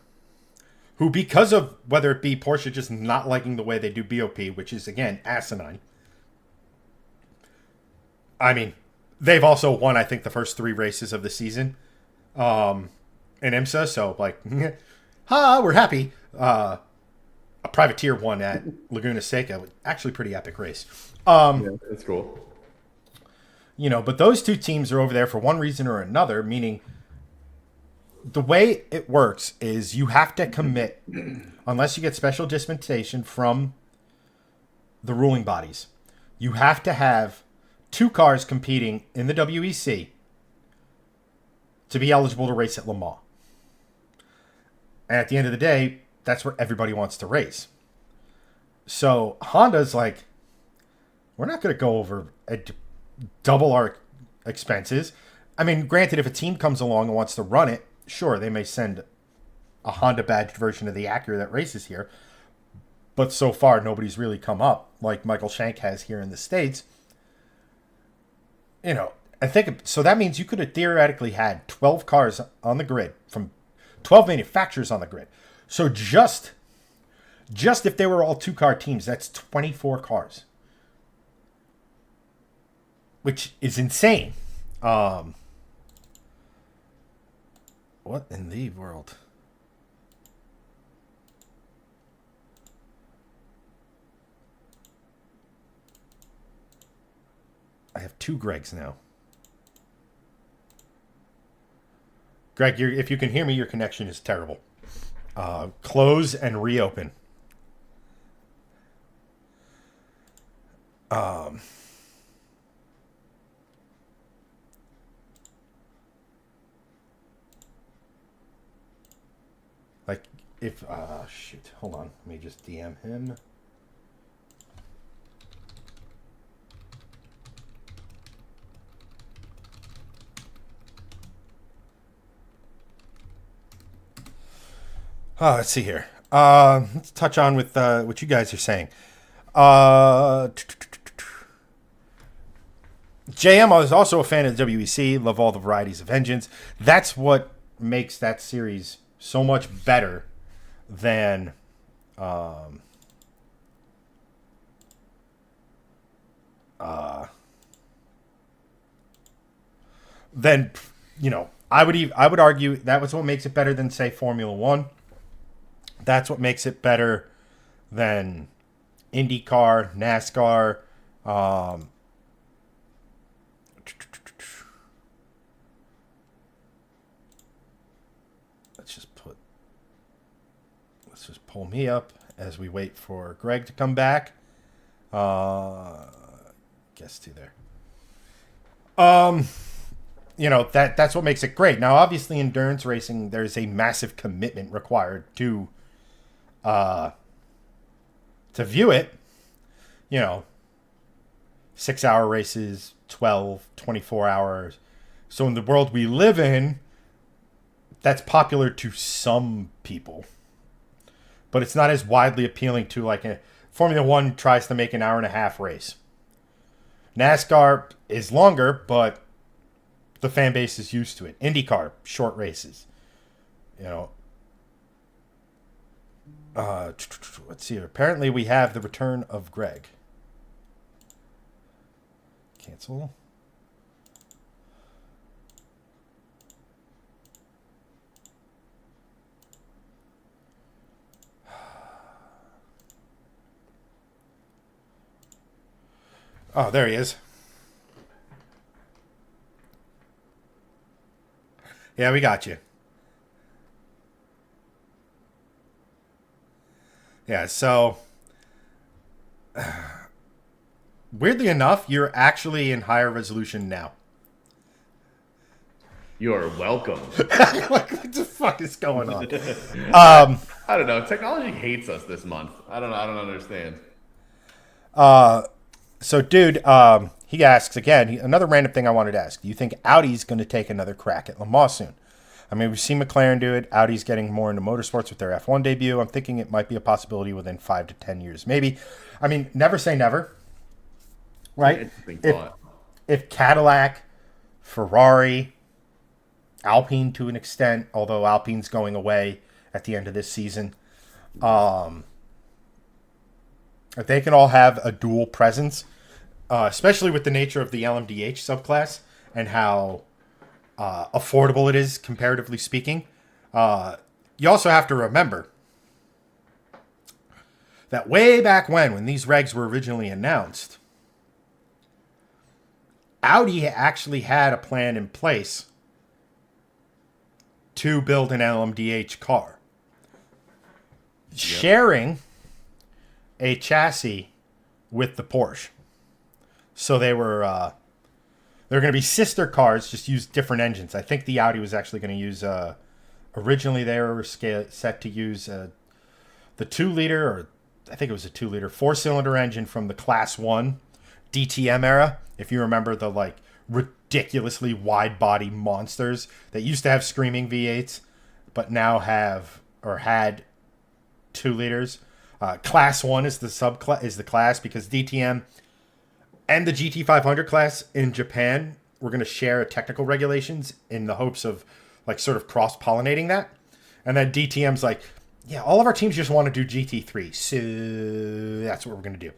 who, because of whether it be Porsche just not liking the way they do BOP, which is, again, asinine. I mean, they've also won, I think, the first 3 races of the season in IMSA, so, like, we're happy. A privateer won at Laguna Seca. Actually, pretty epic race. Yeah, that's cool. But those two teams are over there for one reason or another, meaning the way it works is you have to commit, unless you get special dispensation from the ruling bodies, you have to have 2 cars competing in the WEC to be eligible to race at Le Mans. And at the end of the day, that's where everybody wants to race. So Honda's like, we're not going to go over double our expenses. I mean, granted, if a team comes along and wants to run it, sure, they may send a Honda badged version of the Acura that races here. But so far, nobody's really come up like Michael Shank has here in the States. I think so. That means you could have theoretically had 12 cars on the grid from 12 manufacturers on the grid. So just if they were all 2-car teams, that's 24 cars, which is insane. What in the world? I have 2 Gregs now. Greg, if you can hear me, your connection is terrible. Close and reopen. Like if shoot, hold on, let me just DM him. Let's see here. Let's touch on with what you guys are saying. JM, I was also a fan of the WEC. Love all the varieties of engines. That's what makes that series so much better than I would argue that was what makes it better than, say, Formula One. That's what makes it better than IndyCar, NASCAR. Let's just pull me up as we wait for Greg to come back. Guess to there. That's what makes it great. Now, obviously, endurance racing, there's a massive commitment required to view it. 6-hour races, 12, 24 hours. So in the world we live in, that's popular to some people. But it's not as widely appealing to like a Formula One tries to make an hour-and-a-half race. NASCAR is longer, but the fan base is used to it. IndyCar, short races. Let's see here. Apparently we have the return of Greg. Cancel. Oh, there he is. Yeah, we got you. Yeah, so weirdly enough, you're actually in higher resolution now. You're welcome. What the fuck is going on? I don't know. Technology hates us this month. I don't understand. So, dude, he asks again, another random thing I wanted to ask. Do you think Audi's going to take another crack at Le Mans soon? I mean, we've seen McLaren do it. Audi's getting more into motorsports with their F1 debut. I'm thinking it might be a possibility within 5 to 10 years. Maybe. I mean, never say never. Right? If Cadillac, Ferrari, Alpine to an extent, although Alpine's going away at the end of this season, if they can all have a dual presence, especially with the nature of the LMDH subclass and how affordable it is, comparatively speaking. You also have to remember that way back when these regs were originally announced, Audi actually had a plan in place to build an LMDH car, sharing a chassis with the Porsche. So they were going to be sister cars, just use different engines. I think the Audi was actually going to use originally they were set to use the 2-liter, or I think it was a 2-liter 4-cylinder engine from the Class 1 DTM era. If you remember the like ridiculously wide body monsters that used to have screaming V8s, but now have or had 2 liters. Class 1 is the class because DTM and the GT500 class in Japan were going to share technical regulations in the hopes of like sort of cross-pollinating that. And then DTM's like, yeah, all of our teams just want to do GT3, so that's what we're going to do.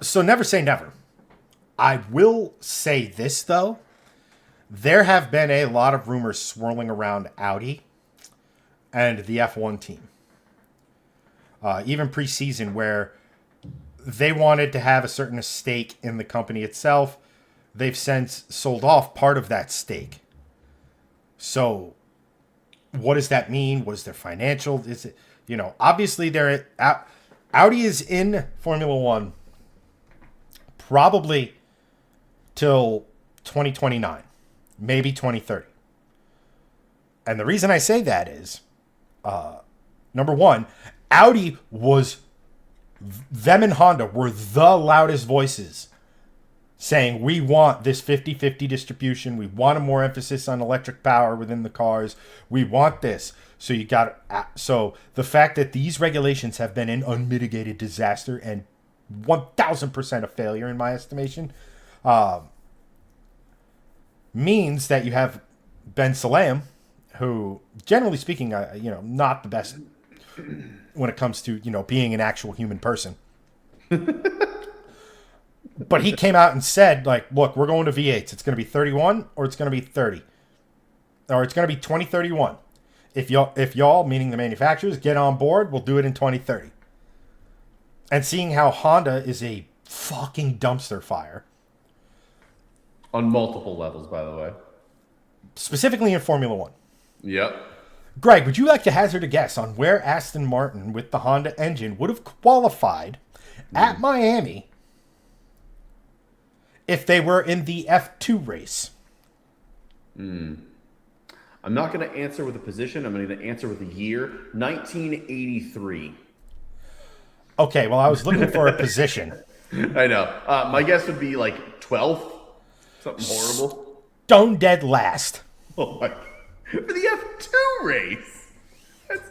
So never say never. I will say this, though. There have been a lot of rumors swirling around Audi and the F1 team. Even preseason, where they wanted to have a certain stake in the company itself. They've since sold off part of that stake. So what does that mean? What is their financial? Is it, obviously Audi is in Formula One probably till 2029, maybe 2030. And the reason I say that is, number one, Audi was, them and Honda were the loudest voices saying, we want this 50-50 distribution. We want a more emphasis on electric power within the cars. We want this. So the fact that these regulations have been an unmitigated disaster and 1,000% a failure in my estimation, means that you have Ben Sulayem, who, generally speaking, not the best when it comes to, being an actual human person. But he came out and said, like, look, we're going to V8s. It's going to be 31 or it's going to be 30. Or it's going to be 2031. If y'all, meaning the manufacturers, get on board, we'll do it in 2030. And seeing how Honda is a fucking dumpster fire. On multiple levels, by the way. Specifically in Formula One. Yep. Greg, would you like to hazard a guess on where Aston Martin with the Honda engine would have qualified at Miami if they were in the F2 race? I'm not going to answer with a position. I'm going to answer with a year. 1983. Okay, well, I was looking for a position. I know. My guess would be like 12th. Something horrible. Stone dead last. Oh my. For the F2 race. That's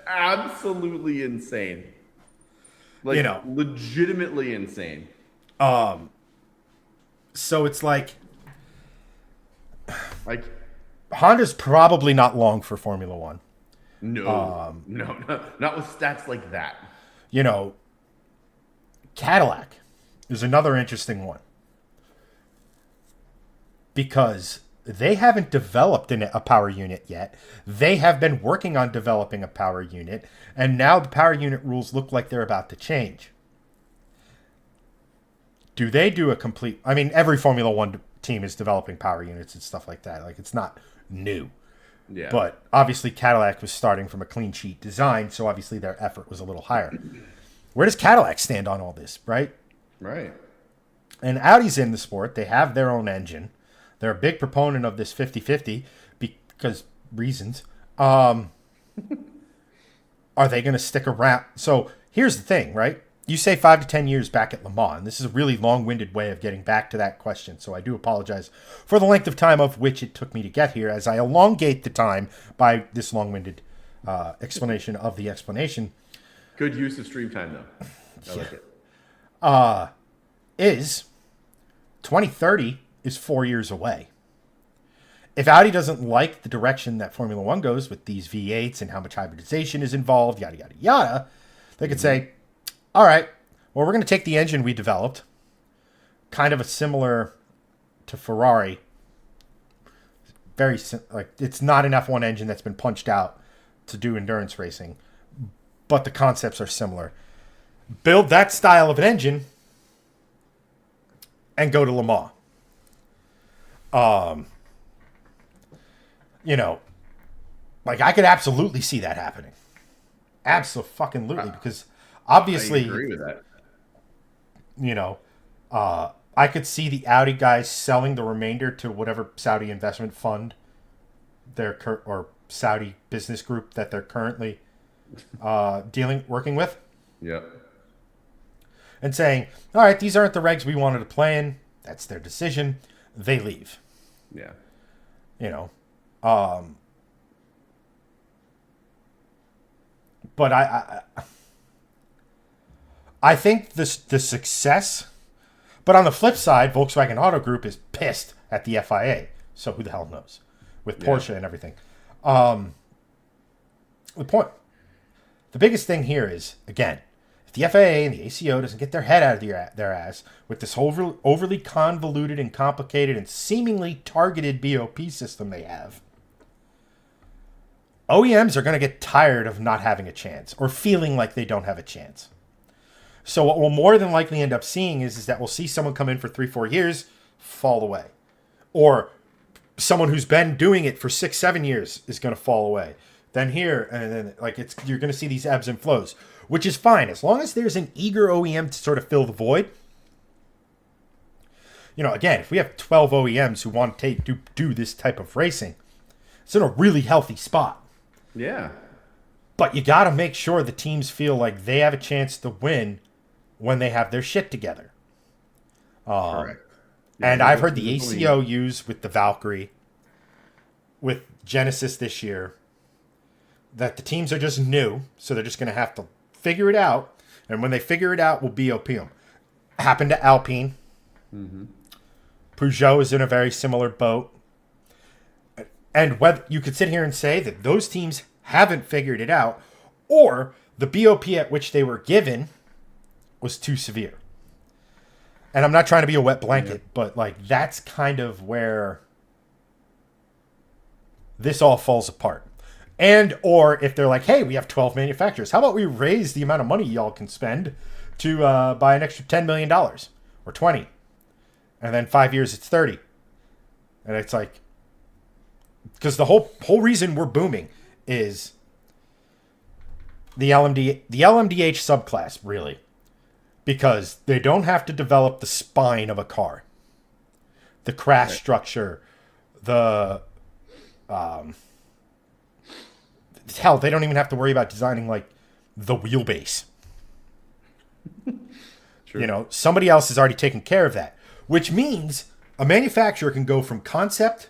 absolutely insane. Like, legitimately insane. So it's like Honda's probably not long for Formula One. No, not with stats like that. Cadillac is another interesting one because they haven't developed a power unit yet. They have been working on developing a power unit, and now the power unit rules look like they're about to change. Do they do a complete... I mean, every Formula One team is developing power units and stuff like that. Like, it's not new. Yeah. But obviously Cadillac was starting from a clean sheet design, so obviously their effort was a little higher. Where does Cadillac stand on all this, right? Right. And Audi's in the sport. They have their own engine. They're a big proponent of this 50-50 because reasons. Are they going to stick around? So here's the thing, right? You say 5 to 10 years back at Le Mans. This is a really long-winded way of getting back to that question, so I do apologize for the length of time of which it took me to get here, as I elongate the time by this long-winded explanation of the explanation. Good use of stream time, though. I like it. Is 2030 is 4 years away. If Audi doesn't like the direction that Formula One goes with these V8s and how much hybridization is involved, yada, yada, yada, they could say, all right, well, we're going to take the engine we developed, kind of a similar to Ferrari. It's not an F1 engine that's been punched out to do endurance racing, but the concepts are similar. Build that style of an engine and go to Le Mans. Like I could absolutely see that happening. Absolutely, because obviously, I agree with that. I could see the Audi guys selling the remainder to whatever Saudi investment fund or Saudi business group that they're currently working with. Yep. And saying, all right, these aren't the regs we wanted to play in. That's their decision. They leave. Yeah. But I think the success. But on the flip side, Volkswagen Auto Group is pissed at the FIA. So who the hell knows? With Porsche and everything. The biggest thing here is, again, if the FIA and the ACO doesn't get their head out of their ass with this whole overly convoluted and complicated and seemingly targeted BOP system they have, OEMs are going to get tired of not having a chance or feeling like they don't have a chance. So what we'll more than likely end up seeing is that we'll see someone come in for 3-4 years, fall away. Or someone who's been doing it for 6-7 years is going to fall away. Then here, and then you're going to see these ebbs and flows, which is fine. As long as there's an eager OEM to sort of fill the void. Again, if we have 12 OEMs who want to do this type of racing, it's in a really healthy spot. Yeah. But you got to make sure the teams feel like they have a chance to win when they have their shit together. Correct. Yeah, and I've heard the ACO use with the Valkyrie, with Genesis this year, that the teams are just new, so they're just going to have to figure it out. And when they figure it out, we'll BOP them. Happened to Alpine. Mm-hmm. Peugeot is in a very similar boat. And whether you could sit here and say that those teams haven't figured it out, or the BOP at which they were given was too severe. And I'm not trying to be a wet blanket, but that's kind of where this all falls apart. And or if they're like, hey, we have 12 manufacturers, how about we raise the amount of money y'all can spend to buy an extra $10 million or 20, and then 5 years it's 30, and it's like, because the whole reason we're booming is the LMDH subclass, really. Because they don't have to develop the spine of a car. The crash structure, hell, they don't even have to worry about designing the wheelbase. True. Somebody else has already taken care of that. Which means a manufacturer can go from concept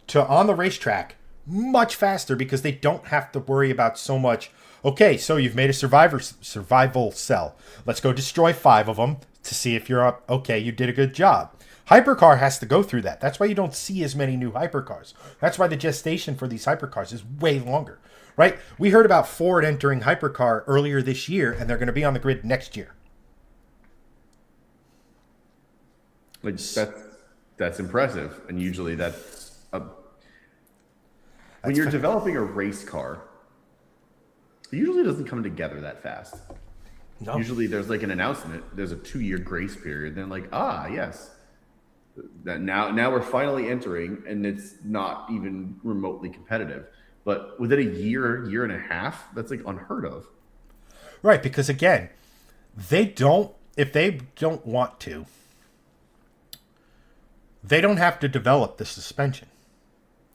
to on the racetrack much faster because they don't have to worry about so much. Okay, so you've made a survival cell. Let's go destroy 5 of them to see if you're up. Okay, you did a good job. Hypercar has to go through that. That's why you don't see as many new hypercars. That's why the gestation for these hypercars is way longer, right? We heard about Ford entering hypercar earlier this year, and they're going to be on the grid next year. That's impressive, and usually when you're developing a race car, it usually doesn't come together that fast. No. Usually there's an announcement, there's a 2-year grace period, then yes. That now we're finally entering, and it's not even remotely competitive. But within a year and a half, that's unheard of. Right, because again, if they don't want to, they don't have to develop the suspension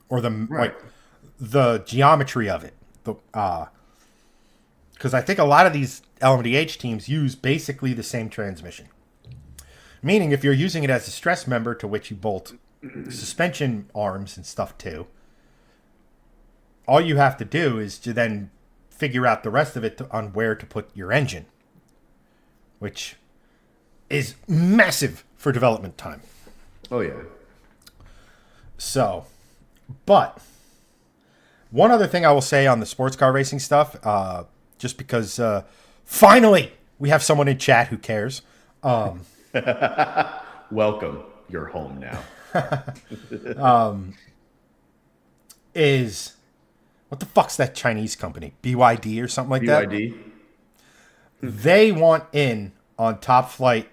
or the geometry of it. Because I think a lot of these LMDH teams use basically the same transmission. Meaning if you're using it as a stress member to which you bolt suspension arms and stuff to, all you have to do is to then figure out the rest of it on where to put your engine, which is massive for development time. Oh, yeah. So, but one other thing I will say on the sports car racing stuff, just because finally we have someone in chat who cares. Welcome. You're home now. Is what the fuck's that Chinese company? BYD or something like that? BYD? They want in on Top Flight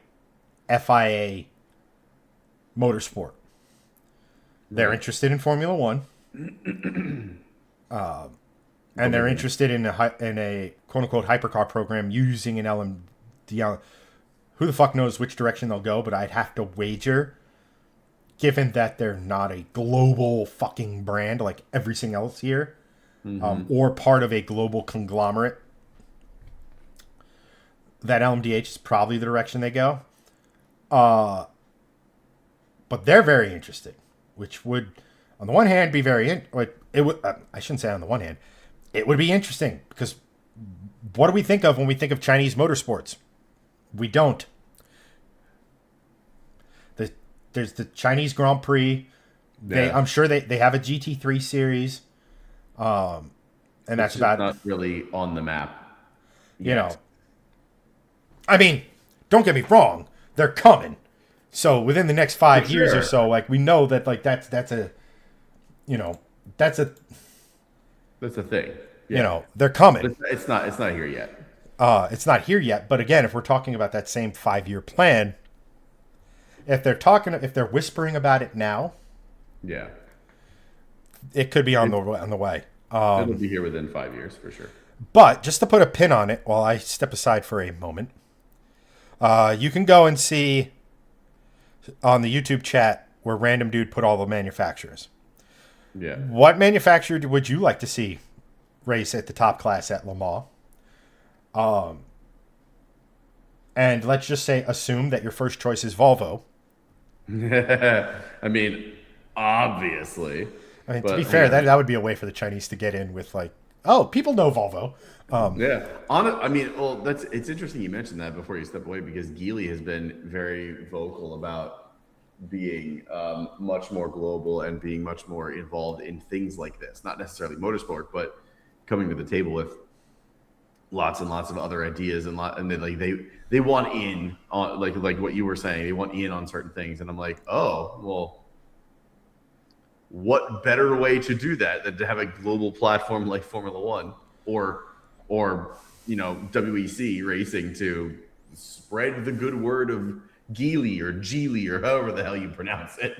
FIA motorsport. They're Right. interested in Formula One, and they're interested in a quote unquote hypercar program using an LMD. Who the fuck knows which direction they'll go? But I'd have to wager, given that they're not a global fucking brand like everything else here, or part of a global conglomerate, that LMDH is probably the direction they go. But they're very interested, which would, on the one hand, be it would. I shouldn't say on the one hand, it would be interesting because what do we think of when we think of Chinese motorsports? We don't. There's the Chinese Grand Prix. I'm sure they have a GT3 series, and that's about not really on the map. You know, I mean, don't get me wrong, they're coming. So within the next 5 years or so, like we know that like that's a thing. Yeah. You know, they're coming. It's not here yet. It's not here yet. But again, if we're talking about that same 5-year plan, if they're whispering about it now, yeah, it could be on the way. It'll be here within 5 years for sure. But just to put a pin on it, while I step aside for a moment, you can go and see on the YouTube chat where Random Dude put all the manufacturers. Yeah. What manufacturer would you like to see race at the top class at Le Mans? And let's just assume that your first choice is Volvo. I mean, obviously. I mean, to be fair, that would be a way for the Chinese to get in with like, oh, people know Volvo. Yeah. It's interesting you mentioned that before you step away because Geely has been very vocal about being much more global and being much more involved in things like this. Not necessarily motorsport, but coming to the table with lots and lots of other ideas and they want in on like what you were saying. They want in on certain things, and I'm like, oh well. What better way to do that than to have a global platform like Formula One or WEC racing to spread the good word of Geely or Geely or however the hell you pronounce it.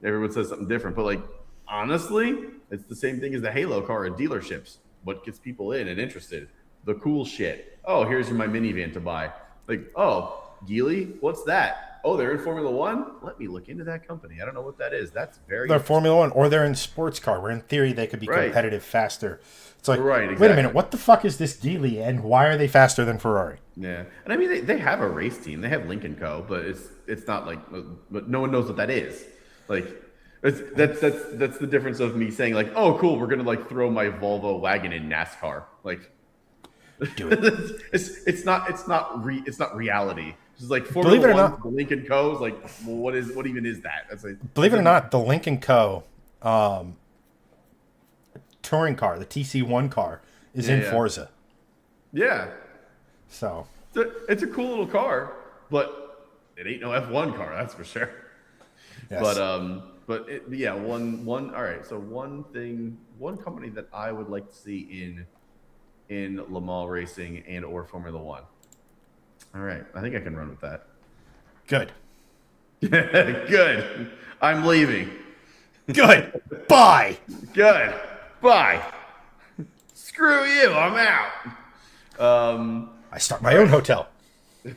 Everyone says something different, but like honestly, it's the same thing as the Halo car in dealerships. What gets people in and interested? The cool shit. Oh, here's my minivan to buy. Like, oh, Geely, what's that? Oh, they're in Formula One? Let me look into that company. I don't know what that is. That's they're Formula One, or they're in sports car, where in theory they could be competitive faster. It's like, exactly. Wait a minute, what the fuck is this Geely, and why are they faster than Ferrari? Yeah, and I mean they have a race team. They have Lincoln Co., but it's not like, but no one knows what that is. Like, that's the difference of me saying like, oh, cool, we're gonna like throw my Volvo wagon in NASCAR. Like, do it. it's not reality. It's like Believe it or not, the Lincoln Co. is like, well, what even is that? That's like, believe it or not, the Lincoln Co. Touring car, the TC1 car, is in Forza. Yeah. So it's a cool little car, but it ain't no F1 car, that's for sure. Yes. One. All right. So one company that I would like to see in Le Mans racing and or Formula One. All right, I think I can run with that. Good. Good. I'm leaving. Good. Bye. Good. Bye. Screw you. I'm out. I start my own hotel.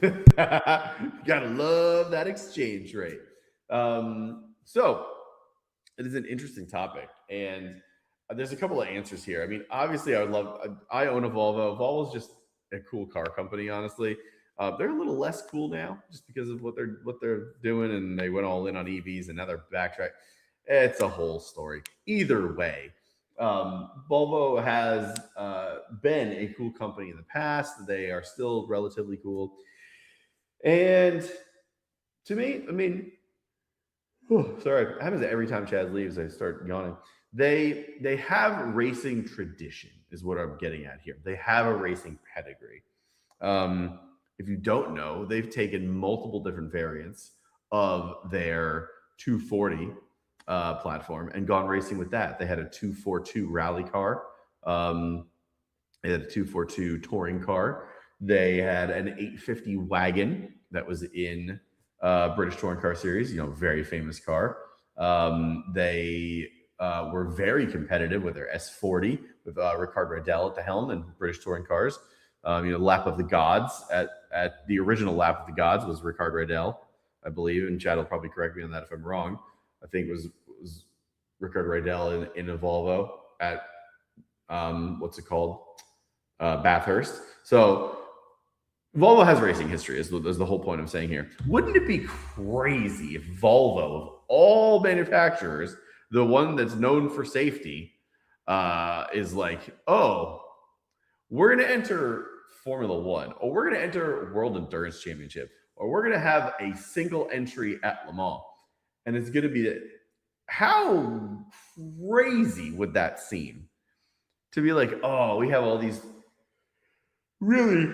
Gotta love that exchange rate. So it is an interesting topic, and there's a couple of answers here. I mean, obviously, I own a Volvo. Volvo's just a cool car company, honestly. They're a little less cool now just because of what they're doing, and they went all in on EVs, and now they're backtrack. It's a whole story. Either way, Volvo has been a cool company in the past. They are still relatively cool, and to me, I mean, sorry, it happens every time Chaz leaves. I start yawning. They have racing tradition, is what I'm getting at here. They have a racing pedigree. If you don't know, they've taken multiple different variants of their 240 platform and gone racing with that. They had a 242 rally car. They had a 242 touring car. They had an 850 wagon that was in British Touring Car Series, very famous car. They were very competitive with their S40 with Ricard Riddell at the helm and British Touring Cars. Lap of the Gods at the original Lap of the Gods was Ricard Riddell, I believe, and Chad will probably correct me on that if I'm wrong. I think it was Ricard Riddell in a Volvo at what's it called? Bathurst. So Volvo has racing history, is the whole point I'm saying here. Wouldn't it be crazy if Volvo, of all manufacturers, the one that's known for safety, is like, oh, we're going to enter Formula One, or we're going to enter World Endurance Championship, or we're going to have a single entry at Le Mans. And it's going to be that. How crazy would that seem? To be like, oh, we have all these we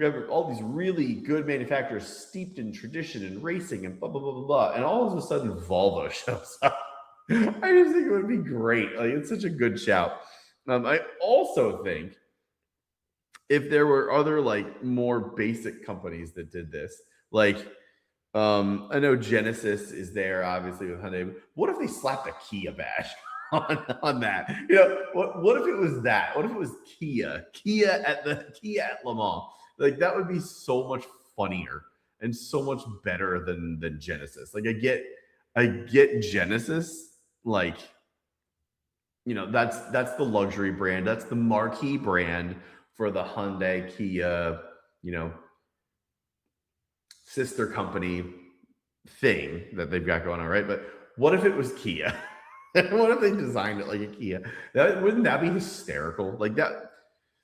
have all these really good manufacturers steeped in tradition and racing and blah, blah, blah, blah, blah. And all of a sudden, Volvo shows up. I just think it would be great. Like, it's such a good shout. I also think if there were other, like, more basic companies that did this, like, I know Genesis is there, obviously, with Hyundai. What if they slapped a Kia badge on that? What if it was that? What if it was Kia at Le Mans? Like, that would be so much funnier and so much better than Genesis. Like, I get Genesis, like, that's the luxury brand, that's the marquee brand for the Hyundai Kia, sister company thing that they've got going on, right? But what if it was Kia? What if they designed it like a Kia? Wouldn't that be hysterical? Like, that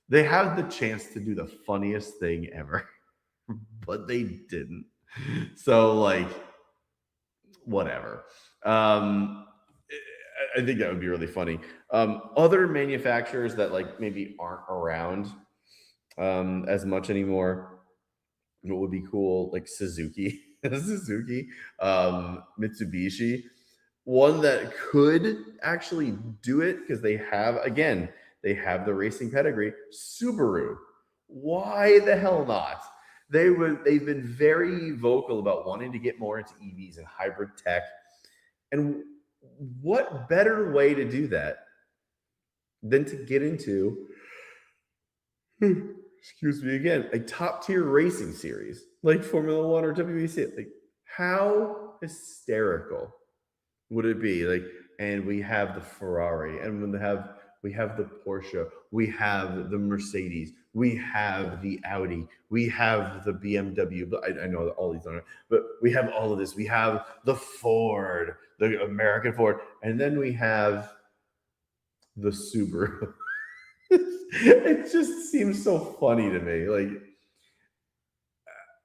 they had the chance to do the funniest thing ever, but they didn't. So, like, whatever. I think that would be really funny. Other manufacturers that, like, maybe aren't around as much anymore. What would be cool, like Suzuki, Mitsubishi, one that could actually do it because they have the racing pedigree. Subaru, why the hell not? They've been very vocal about wanting to get more into EVs and hybrid tech, and what better way to do that than to get into excuse me again, a top tier racing series like Formula One or WEC. Like, how hysterical would it be? Like, and we have the Ferrari, and we have the Porsche, we have the Mercedes, we have the Audi, we have the BMW. But I know that all these aren't, but we have all of this. We have the Ford, the American Ford, and then we have the Subaru. It just seems so funny to me. Like,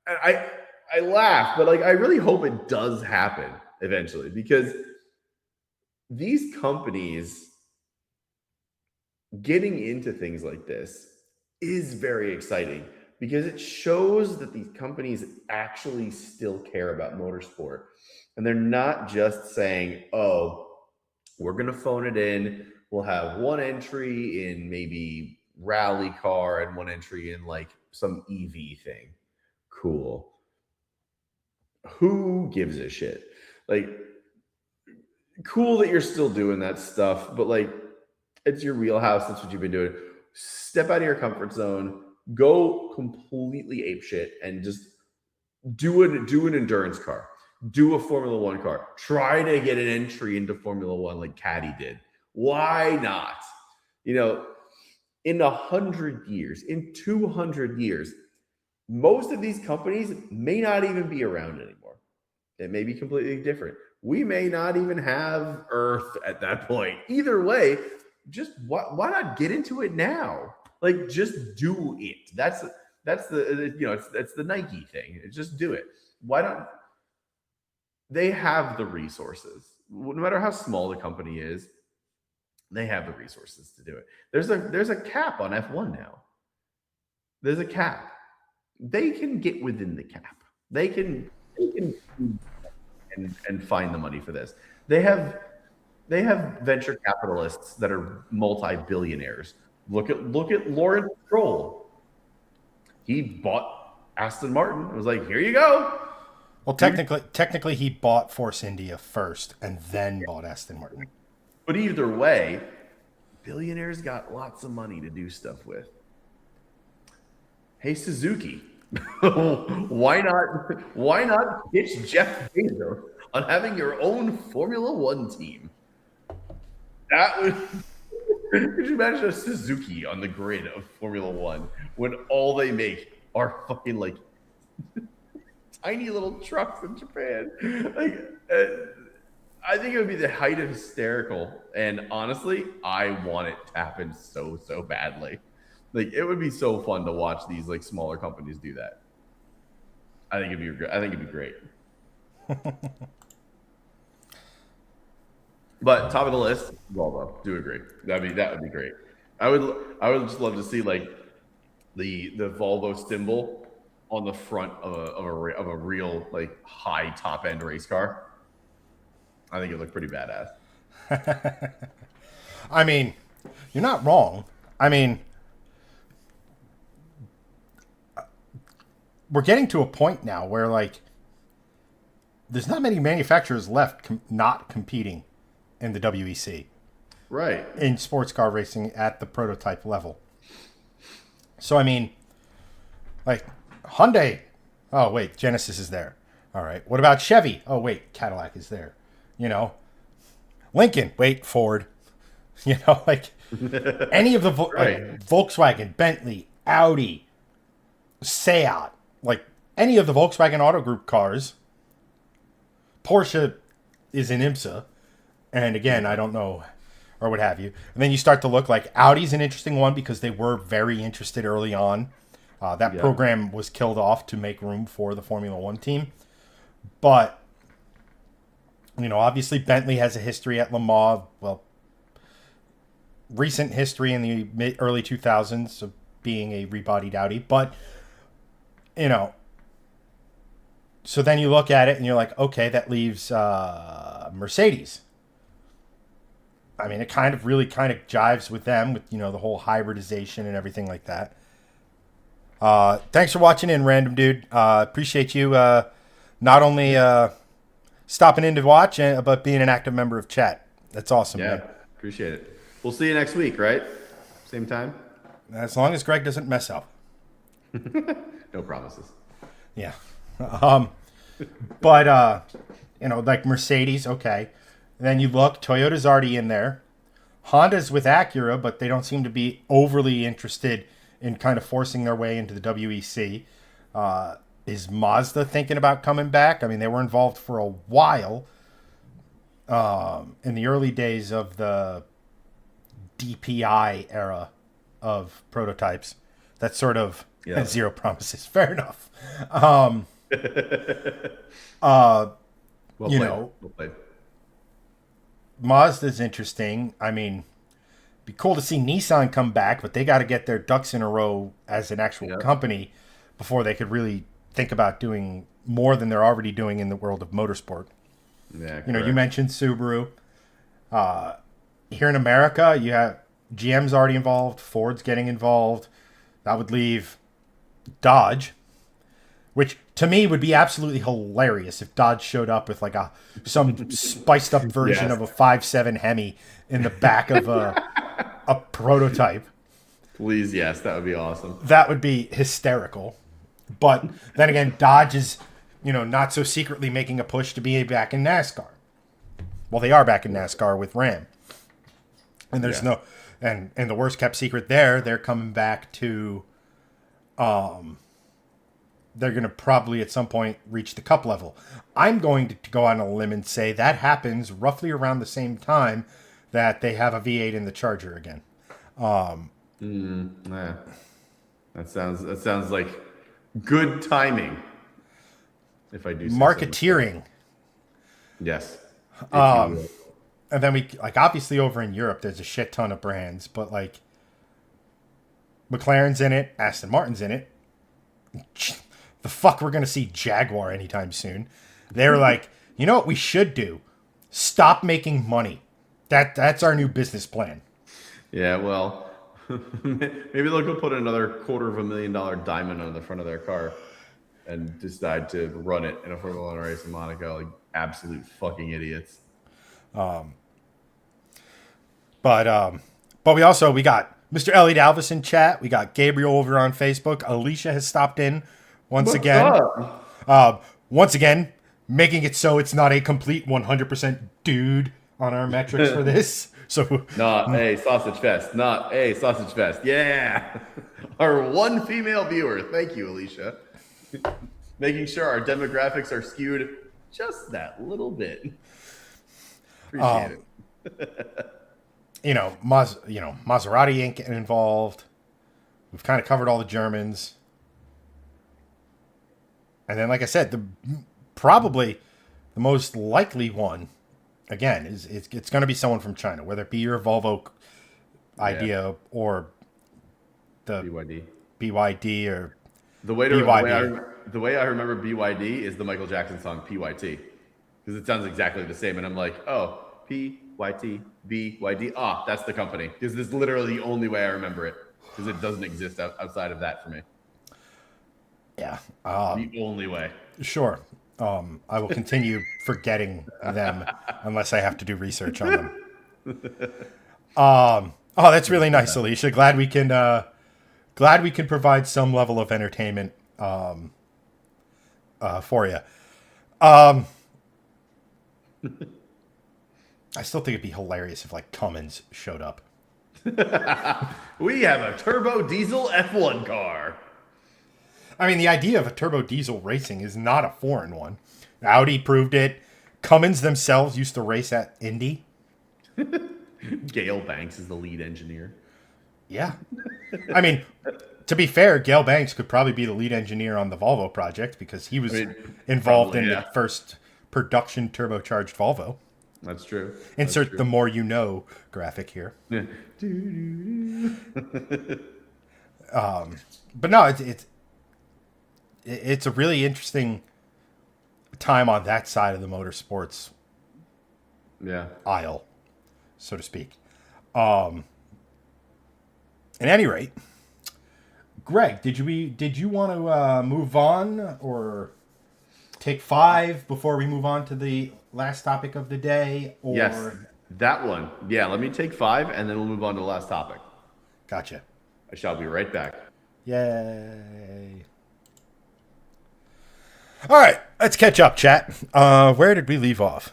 I laugh, but, like, I really hope it does happen eventually, because these companies getting into things like this is very exciting, because it shows that these companies actually still care about motorsport, and they're not just saying, oh, we're going to phone it in. We'll have one entry in maybe rally car and one entry in, like, some EV thing. Cool. Who gives a shit? Like, cool that you're still doing that stuff, but, like, it's your wheelhouse. That's what you've been doing. Step out of your comfort zone. Go completely apeshit and just do an endurance car. Do a Formula One car. Try to get an entry into Formula One like Caddy did. Why not? In 100 years, in 200 years, most of these companies may not even be around anymore. It may be completely different. We may not even have Earth at that point. Either way, just why not get into it now? Like, just do it. That's it's the Nike thing. Just do it. Why don't they have the resources? No matter how small the company is, they have the resources to do it. There's a cap on F1 now. There's a cap. They can get within the cap. They can and find the money for this. They have venture capitalists that are multi-billionaires. Look at Lawrence Stroll. He bought Aston Martin. It was like, here you go. Well, technically, he bought Force India first and then bought Aston Martin. But either way, billionaires got lots of money to do stuff with. Hey, Suzuki, why not pitch Jeff Bezos on having your own Formula One team? That would. Could you imagine a Suzuki on the grid of Formula One when all they make are fucking like tiny little trucks in Japan? I think it would be the height of hysterical. And honestly, I want it to happen so badly. Like, it would be so fun to watch these like smaller companies do that. I think it'd be great. But top of the list, Volvo. Do agree. That would be great. I would just love to see like the Volvo symbol on the front of a real like high top end race car. I think it looked pretty badass. I mean, you're not wrong. I mean, we're getting to a point now where like there's not many manufacturers left not competing in the WEC. Right. In sports car racing at the prototype level. So, I mean, like Hyundai. Oh, wait, Genesis is there. All right. What about Chevy? Oh, wait, Cadillac is there. You know, Lincoln. Wait, Ford. You know, like any of the like Volkswagen, Bentley, Audi, Seat, like any of the Volkswagen Auto Group cars. Porsche is in IMSA. And again, I don't know, or what have you. And then you start to look like Audi's an interesting one because they were very interested early on. That program was killed off to make room for the Formula One team. But, you know, obviously Bentley has a history at Le Mans. Well, recent history in the early 2000s of being a rebodied Audi. But, you know, so then you look at it and you're like, okay, that leaves Mercedes. I mean, it really jives with them, with, you know, the whole hybridization and everything like that. Thanks for watching in, Random Dude. Appreciate you not only stopping in to watch, but being an active member of chat. That's awesome, man. Appreciate it. We'll see you next week, right? Same time? As long as Greg doesn't mess up. No promises. Yeah. But, you know, like Mercedes, okay. Then you look, Toyota's already in there. Honda's with Acura, but they don't seem to be overly interested in kind of forcing their way into the WEC. Is Mazda thinking about coming back? I mean, they were involved for a while in the early days of the DPI era of prototypes. That's sort of zero promises. Fair enough. Well played. Mazda's interesting. I mean, it'd be cool to see Nissan come back, but they got to get their ducks in a row as an actual company before they could really think about doing more than they're already doing in the world of motorsport. Yeah, you know, you mentioned Subaru. Here in America, you have GM's already involved. Ford's getting involved. That would leave Dodge, which to me would be absolutely hilarious if Dodge showed up with like some spiced up version of a 5.7 Hemi in the back of a prototype. Please, yes, that would be awesome. That would be hysterical. But then again, Dodge is, you know, not so secretly making a push to be back in NASCAR. Well, they are back in NASCAR with Ram. And there's and the worst kept secret there, they're coming back to they're going to probably at some point reach the cup level. I'm going to go on a limb and say that happens roughly around the same time that they have a V8 in the Charger again. That sounds like good timing. If I do marketeering. Yes. And then we like obviously over in Europe there's a shit ton of brands, but like McLaren's in it, Aston Martin's in it. The fuck we're going to see Jaguar anytime soon. They're like, you know what we should do? Stop making money. That's our new business plan. Yeah, well, maybe they'll go put another $250,000 diamond on the front of their car and decide to run it in a Formula One race in Monaco. Like absolute fucking idiots. But we got Mr. Elliot Alvis in chat. We got Gabriel over on Facebook. Alicia has stopped in once again. Once again, making it so it's not a complete 100% dude on our metrics for this. So not a sausage fest. Not a sausage fest. Yeah. Our one female viewer. Thank you, Alicia. Making sure our demographics are skewed just that little bit. Appreciate it. Maserati ain't getting involved. We've kind of covered all the Germans. And then, like I said, probably the most likely one, again, is it's going to be someone from China, whether it be your Volvo idea or the BYD or the way BYD. The way I remember BYD is the Michael Jackson song PYT, because it sounds exactly the same, and I'm like, oh, PYT BYD. Ah, that's the company, because this is literally the only way I remember it, because it doesn't exist outside of that for me. Yeah, the only way. Sure. I will continue forgetting them unless I have to do research on them. That's really nice, Alicia. Glad we can provide some level of entertainment for you. I still think it'd be hilarious if like Cummins showed up. We have a turbo diesel F1 car. I mean, the idea of a turbo diesel racing is not a foreign one. Audi proved it. Cummins themselves used to race at Indy. Gale Banks is the lead engineer. Yeah. I mean, to be fair, Gale Banks could probably be the lead engineer on the Volvo project because he was involved in the first production turbocharged Volvo. That's true. Insert the more you know graphic here. Yeah. But no, it's a really interesting time on that side of the motorsports aisle, so to speak. At any rate, Greg, did you want to move on or take 5 before we move on to the last topic of the day? Or... Yes, that one. Yeah, let me take 5 and then we'll move on to the last topic. Gotcha. I shall be right back. Yay. All right, let's catch up, chat. Where did we leave off?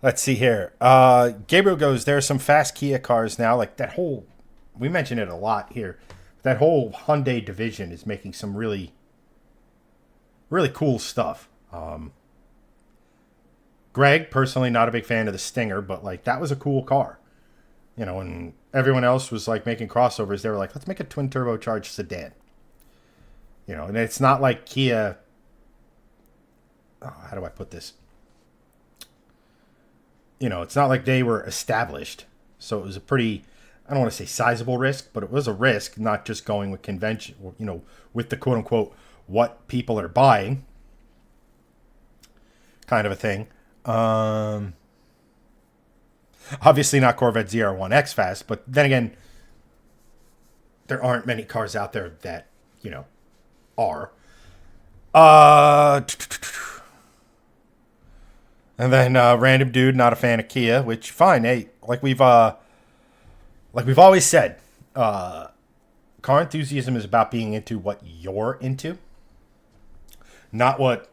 Let's see here. Gabriel goes, there are some fast Kia cars now. Like that whole, we mentioned it a lot here. That whole Hyundai division is making some really, really cool stuff. Greg, personally, not a big fan of the Stinger, but like that was a cool car. And everyone else was like making crossovers. They were like, let's make a twin turbocharged sedan. And it's not like Kia. Oh, how do I put this? It's not like they were established. So it was a pretty, I don't want to say sizable risk, but it was a risk, not just going with convention, with the quote unquote, what people are buying kind of a thing. Obviously not Corvette ZR1X fast, but then again, there aren't many cars out there that, are. And then random dude, not a fan of Kia, which fine. Hey, like we've always said, car enthusiasm is about being into what you're into, not what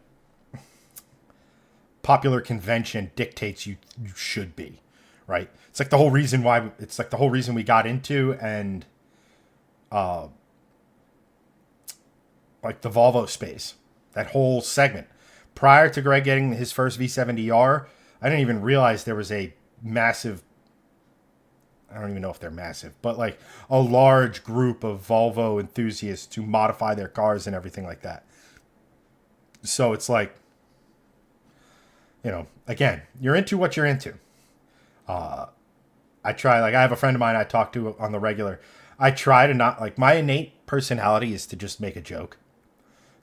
popular convention dictates you should be, right? It's like the whole reason we got into and like the Volvo space, that whole segment. Prior to Greg getting his first V70R, I didn't even realize there was a massive, I don't even know if they're massive, but like a large group of Volvo enthusiasts to modify their cars and everything like that. So it's like, again, you're into what you're into. I have a friend of mine I talk to on the regular. I try to not, like, my innate personality is to just make a joke,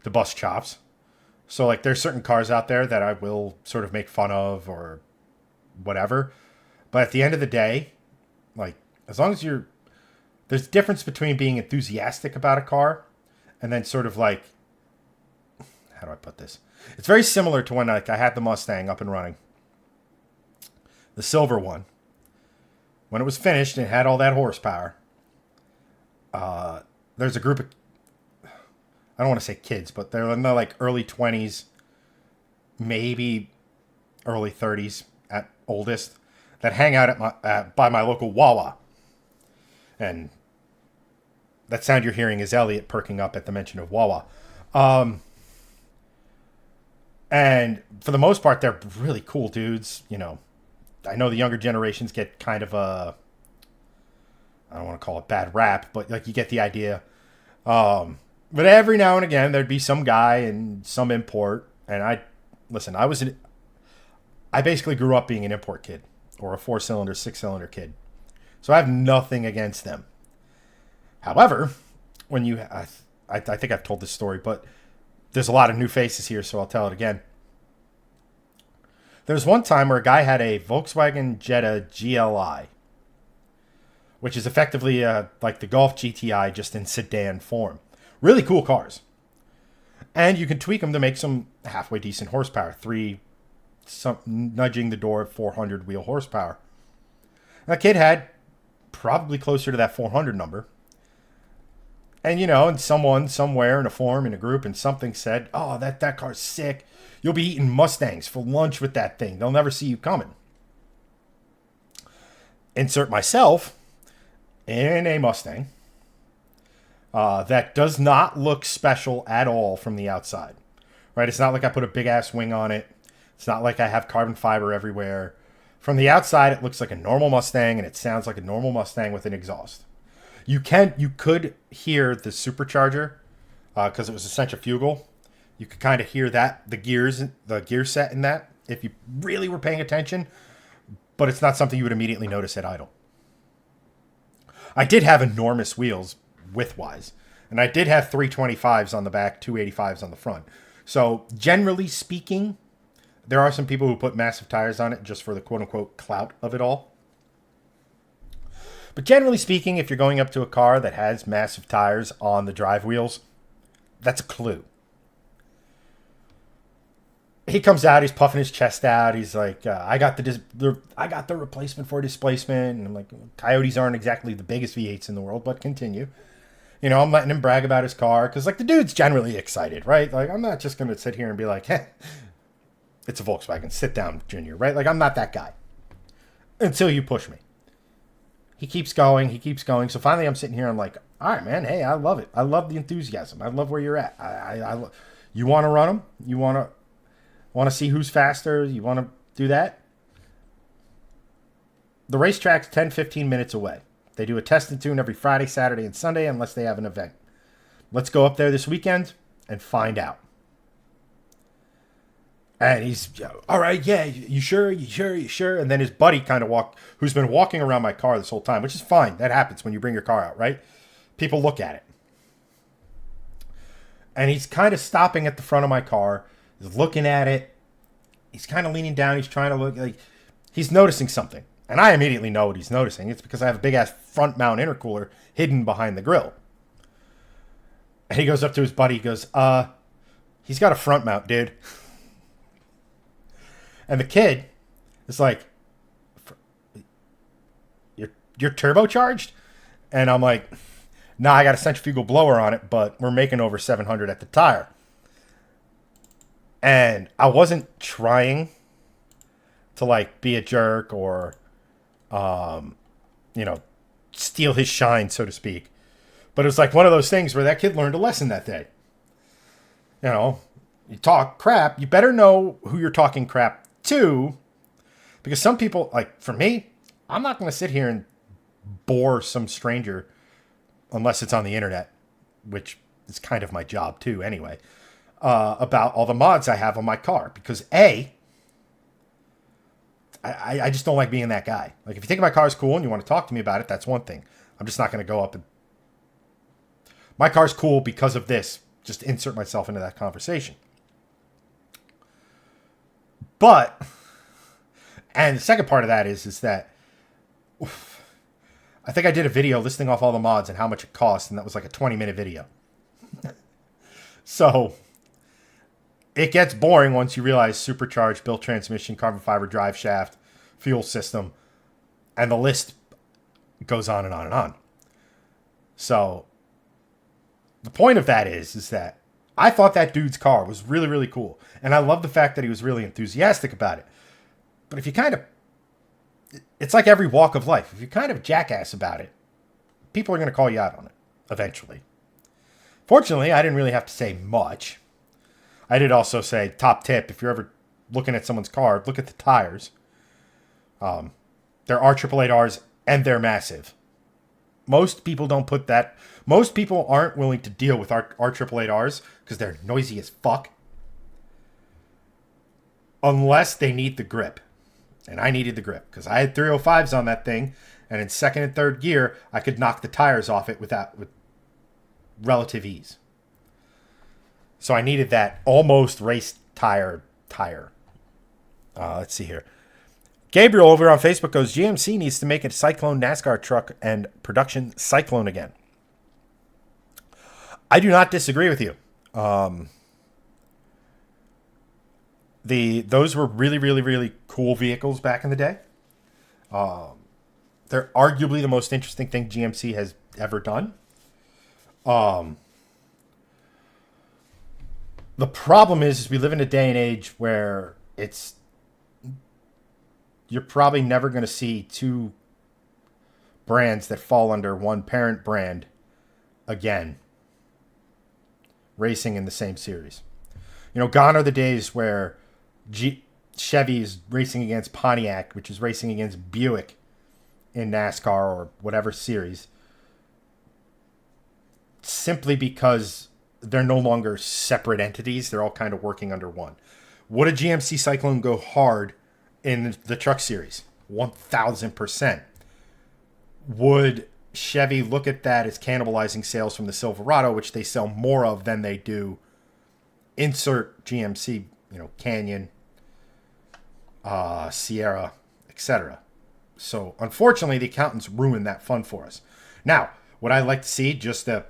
to bust chops. So, like, there's certain cars out there that I will sort of make fun of or, whatever. But at the end of the day, like, as long as there's a difference between being enthusiastic about a car and then sort of like, how do I put this? It's very similar to when like I had the Mustang up and running, the silver one. When it was finished and it had all that horsepower, there's a group of, I don't want to say kids, but they're in their like early 20s, maybe early 30s at oldest, that hang out by my local Wawa. And that sound you're hearing is Elliot perking up at the mention of Wawa. And for the most part, they're really cool dudes. You know, I know the younger generations get kind of a, I don't want to call it bad rap, but like you get the idea. But every now and again, there'd be some guy and some import. And I basically grew up being an import kid or a 4-cylinder, 6-cylinder kid. So I have nothing against them. However, when you, I think I've told this story, but there's a lot of new faces here, so I'll tell it again. There's one time where a guy had a Volkswagen Jetta GLI, which is effectively like the Golf GTI just in sedan form. Really cool cars. And you can tweak them to make some halfway decent horsepower. Nudging the door of 400 wheel horsepower. And the kid had probably closer to that 400 number. And, you know, and someone somewhere in a forum, in a group, and something said, oh, that car's sick. You'll be eating Mustangs for lunch with that thing. They'll never see you coming. Insert myself in a Mustang that does not look special at all from the outside. Right? It's not like I put a big-ass wing on it. It's not like I have carbon fiber everywhere. From the outside, it looks like a normal Mustang, and it sounds like a normal Mustang with an exhaust. You could hear the supercharger because it was a centrifugal. You could kind of hear that, the gear set in that, if you really were paying attention. But it's not something you would immediately notice at idle. I did have enormous wheels width-wise. And I did have 325s on the back, 285s on the front. So generally speaking, there are some people who put massive tires on it just for the quote-unquote clout of it all. But generally speaking, if you're going up to a car that has massive tires on the drive wheels, that's a clue. He comes out, he's puffing his chest out. He's like, I got the replacement for displacement. And I'm like, Coyotes aren't exactly the biggest V8s in the world, but continue. You know, I'm letting him brag about his car because, like, the dude's generally excited, right? Like, I'm not just going to sit here and be like, hey, it's a Volkswagen. Sit down, Junior, right? Like, I'm not that guy. Until you push me. He keeps going. So finally I'm sitting here. I'm like, all right, man. Hey, I love it. I love the enthusiasm. I love where you're at. You want to run them? You want to see who's faster? You want to do that? The racetrack's 10, 15 minutes away. They do a test and tune every Friday, Saturday, and Sunday unless they have an event. Let's go up there this weekend and find out. And he's, all right, yeah, you sure? And then his buddy kind of who's been walking around my car this whole time, which is fine. That happens when you bring your car out, right? People look at it. And he's kind of stopping at the front of my car. He's looking at it. He's kind of leaning down. He's trying to look like he's noticing something. And I immediately know what he's noticing. It's because I have a big-ass front mount intercooler hidden behind the grill. And he goes up to his buddy. He goes, he's got a front mount, dude. And the kid is like, you're turbocharged? And I'm like, nah, I got a centrifugal blower on it, but we're making over 700 at the tire. And I wasn't trying to like be a jerk or, steal his shine, so to speak. But it was like one of those things where that kid learned a lesson that day. You know, you talk crap, you better know who you're talking crap to, because some people, like for me, I'm not going to sit here and bore some stranger unless it's on the internet, which is kind of my job too anyway, about all the mods I have on my car. Because I just don't like being that guy. Like if you think my car's cool and you want to talk to me about it, that's one thing. I'm just not going to go up and, my car's cool because of this. Just insert myself into that conversation. But And the second part of that is that I think I did a video listing off all the mods and how much it cost, and that was like a 20-minute video. So it gets boring once you realize supercharged, built transmission, carbon fiber drive shaft, fuel system, and the list goes on and on and on. So the point of that is that I thought that dude's car was really, really cool. And I love the fact that he was really enthusiastic about it. But if you kind of, it's like every walk of life. If you kind of jackass about it, people are going to call you out on it eventually. Fortunately, I didn't really have to say much. I did also say, top tip, if you're ever looking at someone's car, look at the tires. There are AAA-Rs and they're massive. Most people don't put that. Most people aren't willing to deal with our AAA-Rs because they're noisy as fuck. Unless they need the grip. And I needed the grip because I had 305s on that thing. And in second and third gear, I could knock the tires off it with relative ease. So I needed that almost race tire. Let's see here. Gabriel over on Facebook goes, GMC needs to make a Cyclone NASCAR truck and production Cyclone again. I do not disagree with you. Those were really, really, really cool vehicles back in the day. They're arguably the most interesting thing GMC has ever done. The problem is we live in a day and age where you're probably never going to see two brands that fall under one parent brand again racing in the same series. Gone are the days where Chevy is racing against Pontiac, which is racing against Buick in NASCAR or whatever series, simply because they're no longer separate entities. They're all kind of working under one. Would a GMC Cyclone go hard in the truck series? 1,000%. Would Chevy look at that as cannibalizing sales from the Silverado, which they sell more of than they do insert GMC, Canyon, Sierra, etc. So unfortunately, the accountants ruined that fun for us. Now, would I like to see just a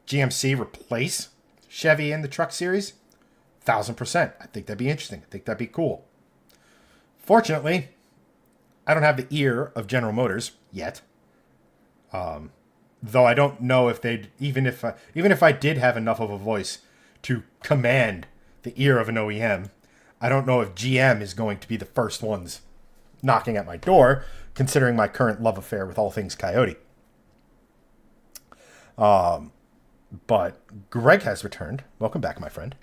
GMC replace Chevy in the truck series? 1,000%. I think that'd be interesting. I think that'd be cool. Fortunately, I don't have the ear of General Motors yet. Though I don't know if they'd, even if I did have enough of a voice to command the ear of an OEM, I don't know if GM is going to be the first ones knocking at my door, considering my current love affair with all things Coyote. But Greg has returned. Welcome back, my friend.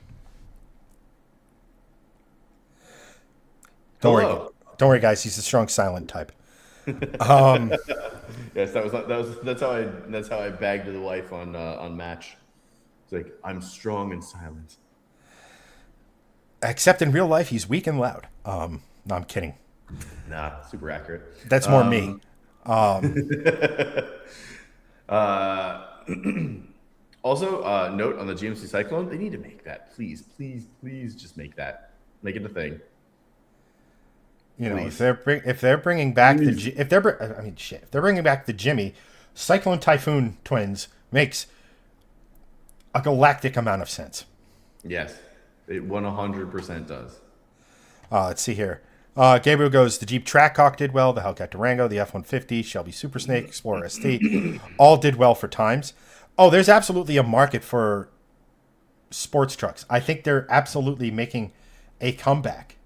Don't worry, guys. He's a strong silent type. Yes, that's how I bagged the wife on Match. It's like, I'm strong and silent. Except in real life, he's weak and loud. No, I'm kidding. Nah, super accurate. That's more me. Also, note on the GMC Cyclone, they need to make that. Please just make that. Make it a thing. If they're bringing back if they're bringing back the Jimmy, Cyclone Typhoon twins makes a galactic amount of sense. Yes, it 100% does. Let's see here. Gabriel goes, the Jeep Trackhawk did well, the Hellcat Durango, the F-150, Shelby Super Snake, Explorer ST, all did well for times. Oh, there's absolutely a market for sports trucks. I think they're absolutely making a comeback.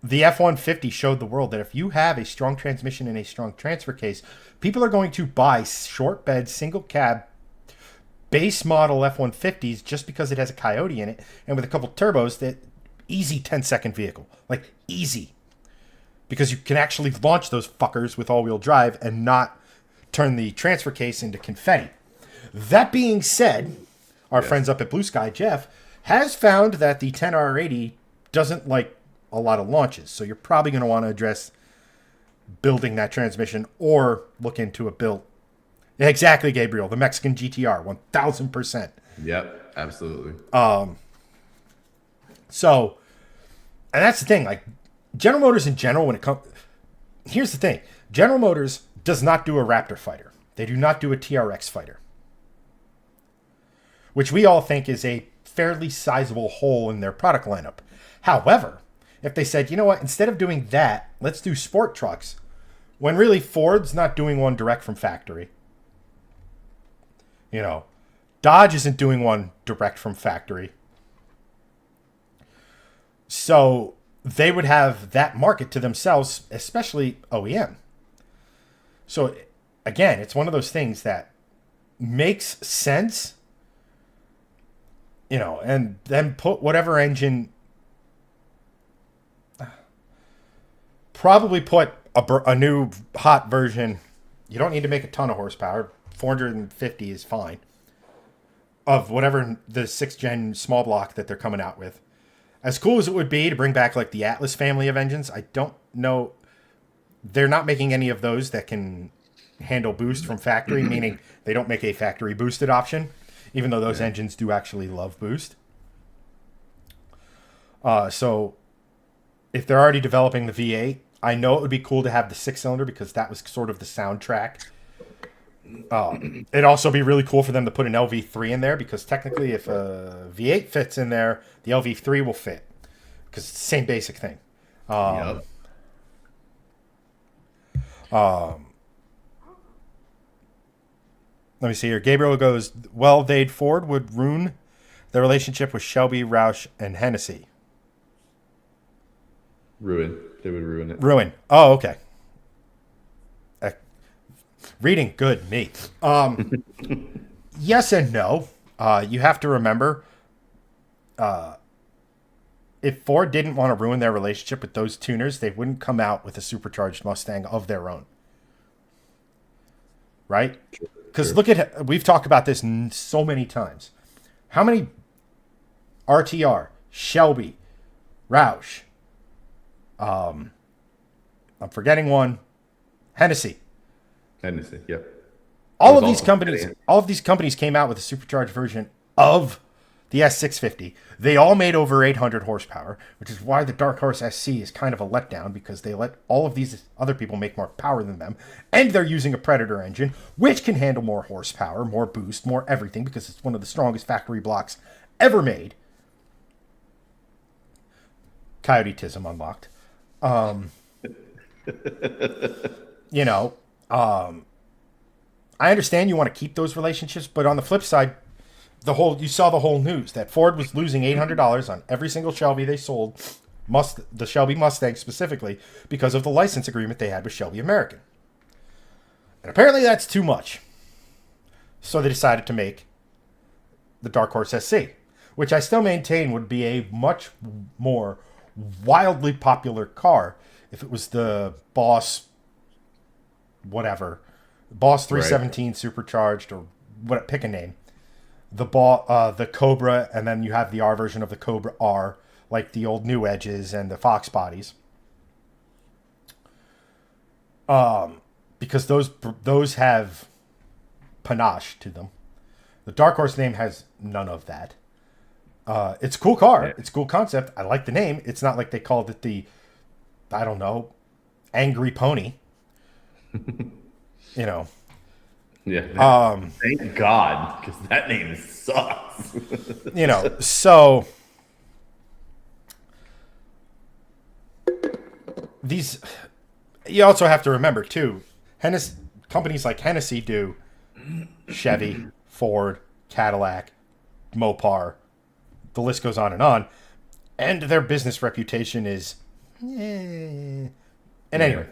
The F-150 showed the world that if you have a strong transmission and a strong transfer case, people are going to buy short bed, single cab, base model F-150s just because it has a Coyote in it, and with a couple turbos, that easy 10-second vehicle. Like, easy. Because you can actually launch those fuckers with all-wheel drive and not turn the transfer case into confetti. That being said, our friends up at Blue Sky, Jeff, has found that the 10R80 doesn't like a lot of launches. So you're probably going to want to address building that transmission or look into a build. Exactly, Gabriel. The Mexican GTR, 1,000%. Yep, absolutely. So And that's the thing. Like General Motors in general, when it comes, here's the thing: General Motors does not do a Raptor fighter. They do not do a TRX fighter, which we all think is a fairly sizable hole in their product lineup. However, if they said, you know what, instead of doing that, let's do sport trucks, when really Ford's not doing one direct from factory. You know, Dodge isn't doing one direct from factory. So they would have that market to themselves, especially OEM. So again, it's one of those things that makes sense, you know, and then put whatever engine, probably put a new hot version. You don't need to make a ton of horsepower. 450 is fine. Of whatever the 6th gen small block that they're coming out with. As cool as it would be to bring back like the Atlas family of engines, I don't know. They're not making any of those that can handle boost from factory, meaning they don't make a factory boosted option, even though those engines do actually love boost. So if they're already developing the V8, I know it would be cool to have the 6-cylinder because that was sort of the soundtrack. It'd also be really cool for them to put an LV3 in there because technically if a V8 fits in there, the LV3 will fit because it's the same basic thing. Yep. Let me see here. Gabriel goes, well, they'd Ford would ruin their relationship with Shelby, Roush, and Hennessy. Ruin. They would ruin it. Ruin. Oh, okay. Reading good, me. Yes and no. You have to remember, if Ford didn't want to ruin their relationship with those tuners, they wouldn't come out with a supercharged Mustang of their own. Right? Because look at, we've talked about this so many times. How many RTR, Shelby, Roush, I'm forgetting one, Hennessy. Yep. All of these companies came out with a supercharged version of the S650. They all made over 800 horsepower, which is why the Dark Horse SC is kind of a letdown because they let all of these other people make more power than them, and they're using a Predator engine, which can handle more horsepower, more boost, more everything because it's one of the strongest factory blocks ever made. Coyoteism unlocked. You know, I understand you want to keep those relationships, but on the flip side, you saw the whole news that Ford was losing $800 on every single Shelby they sold, the Shelby Mustang specifically, because of the license agreement they had with Shelby American. And apparently that's too much. So they decided to make the Dark Horse SC, which I still maintain would be a much more wildly popular car if it was the Boss, whatever, Boss 317 supercharged, or what, pick a name. The Cobra, and then you have the R version of the Cobra R, like the old New Edges and the Fox bodies. Because those have panache to them. The Dark Horse name has none of that. It's a cool car. Yeah. It's a cool concept. I like the name. It's not like they called it the, I don't know, Angry Pony. You know. Yeah. Thank God, because that name sucks. You know, so these, you also have to remember too, companies like Hennessy do Chevy, Ford, Cadillac, Mopar, the list goes on, and their business reputation is, and anyway,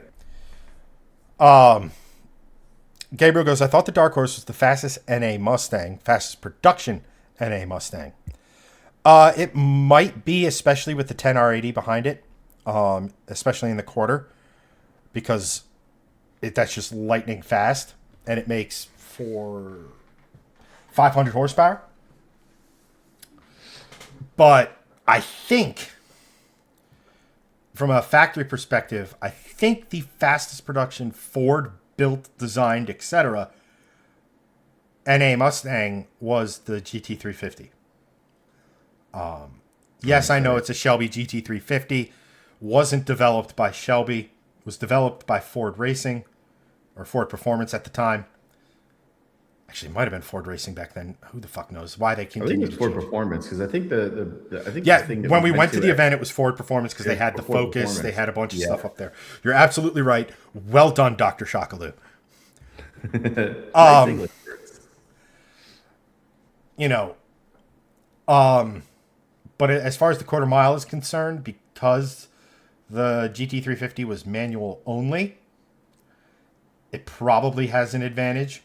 Gabriel goes, I thought the Dark Horse was the fastest fastest production NA Mustang. It might be, especially with the 10R80 behind it, especially in the quarter, because that's just lightning fast, and it makes 500 horsepower. But I think, from a factory perspective, I think the fastest production Ford built, designed, etc. NA Mustang was the GT350. Yes, I know it's a Shelby GT350. Wasn't developed by Shelby. Was developed by Ford Racing or Ford Performance at the time. Actually, it might have been Ford Racing back then. Who the fuck knows why they I continued think it was Ford change. Performance because I think the Yeah, thing that when we went to the event, it was Ford Performance because they had the Ford Focus. Performance. They had a bunch of stuff up there. You're absolutely right. Well done, Dr. Shakaloo. Nice English words. You know, but as far as the quarter mile is concerned, because the GT350 was manual only, it probably has an advantage.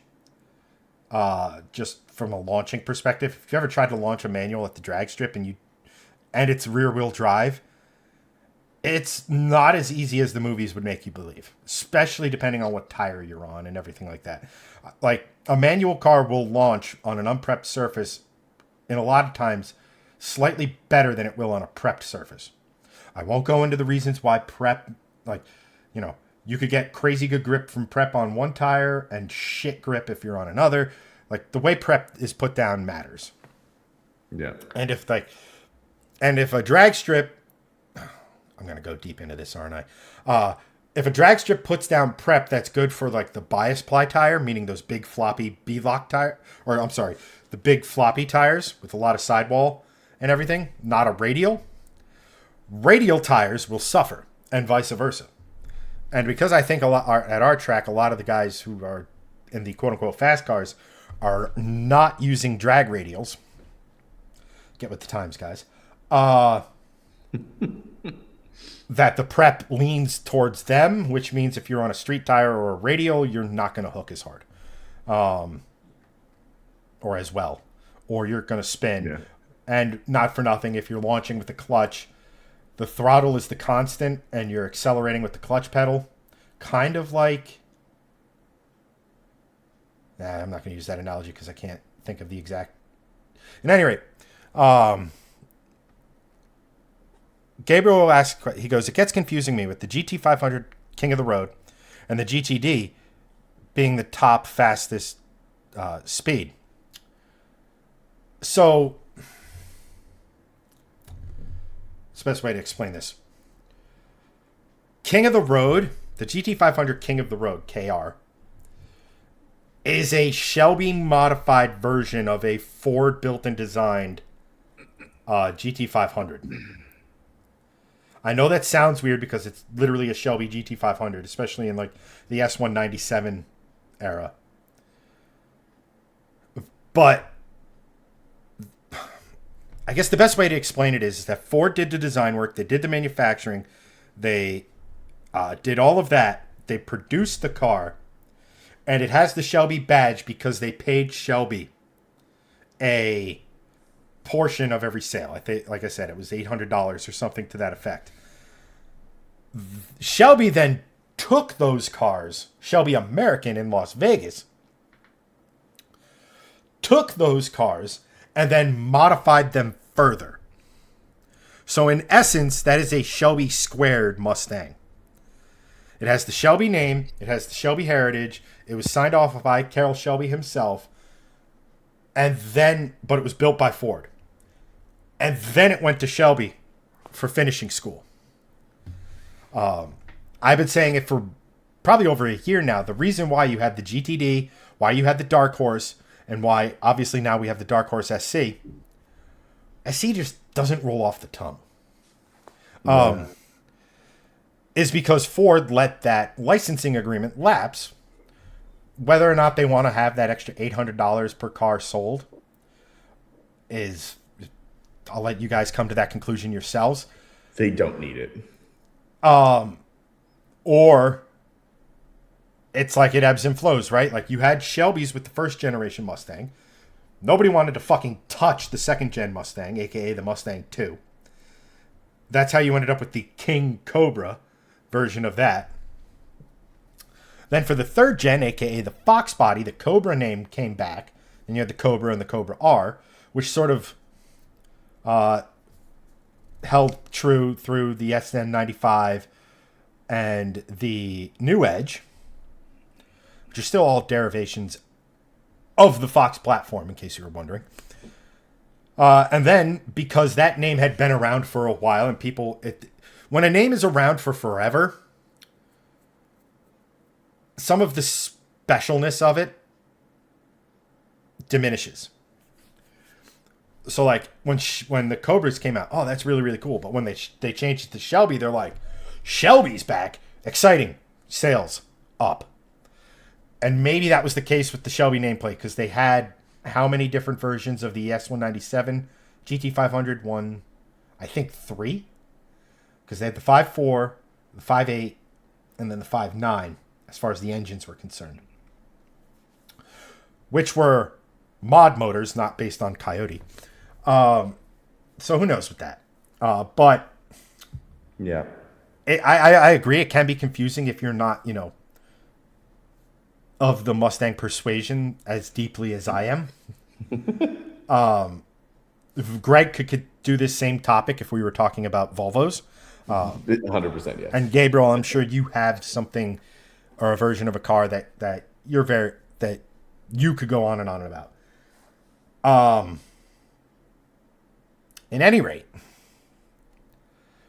Just from a launching perspective, if you ever tried to launch a manual at the drag strip and it's rear wheel drive, it's not as easy as the movies would make you believe, especially depending on what tire you're on and everything like that. Like a manual car will launch on an unprepped surface in a lot of times slightly better than it will on a prepped surface. I won't go into the reasons why prep, you could get crazy good grip from prep on one tire and shit grip if you're on another. Like the way prep is put down matters. Yeah. And if a drag strip, I'm going to go deep into this, aren't I? If a drag strip puts down prep that's good for like the bias ply tire, meaning those big floppy B-lock tire, or I'm sorry, the big floppy tires with a lot of sidewall and everything, not a radial tires will suffer and vice versa. And because I think at our track, a lot of the guys who are in the quote unquote fast cars are not using drag radials. Get with the times, guys. That the prep leans towards them, which means if you're on a street tire or a radial, you're not going to hook as hard, or as well, or you're going to spin. Yeah. And not for nothing, if you're launching with the clutch, the throttle is the constant, and you're accelerating with the clutch pedal, kind of like. I'm not going to use that analogy because I can't think of the exact. At any rate, Gabriel will ask, he goes, it gets confusing me with the GT500 King of the Road and the GTD being the top fastest speed. So, it's the best way to explain this. King of the Road, the GT500 King of the Road, KR, is a Shelby modified version of a Ford built and designed GT500. I know that sounds weird because it's literally a Shelby GT500, especially in like the S197 era. But I guess the best way to explain it is that Ford did the design work, they did the manufacturing, they did all of that, they produced the car, and it has the Shelby badge because they paid Shelby a portion of every sale. I think, like I said, it was $800 or something to that effect. Shelby then took those cars, Shelby American in Las Vegas, took those cars and then modified them further. So in essence, that is a Shelby squared Mustang. It has the Shelby name, it has the Shelby heritage, it was signed off by Carroll Shelby himself, but it was built by Ford. And then it went to Shelby for finishing school. I've been saying it for probably over a year now. The reason why you had the GTD, why you had the Dark Horse, and why obviously now we have the Dark Horse SC. SC just doesn't roll off the tongue. Is because Ford let that licensing agreement lapse. Whether or not they want to have that extra $800 per car sold I'll let you guys come to that conclusion yourselves. They don't need it. Or it's like it ebbs and flows, right? Like you had Shelby's with the first generation Mustang. Nobody wanted to fucking touch the second gen Mustang, aka the Mustang 2. That's how you ended up with the King Cobra version of that. Then for the third gen, aka the Fox body, the Cobra name came back. And you had the Cobra and the Cobra R, which sort of held true through the SN95 and the New Edge, which are still all derivations of the Fox platform, in case you were wondering. And then because that name had been around for a while and when a name is around for forever, some of the specialness of it diminishes. So like when the Cobras came out, oh, that's really, really cool. But when they changed it to Shelby, they're like, Shelby's back. Exciting. Sales up. And maybe that was the case with the Shelby nameplate because they had how many different versions of the S197 GT500? One, I think 3. Because they had the 5.4, the 5.8, and then the 5.9 as far as the engines were concerned. Which were mod motors, not based on Coyote. So who knows with that? But yeah, I agree. It can be confusing if you're not, of the Mustang persuasion as deeply as I am. Greg could do this same topic if we were talking about Volvos. 100%, yes. And Gabriel, I'm sure you have something or a version of a car that you could go on and on about. In any rate,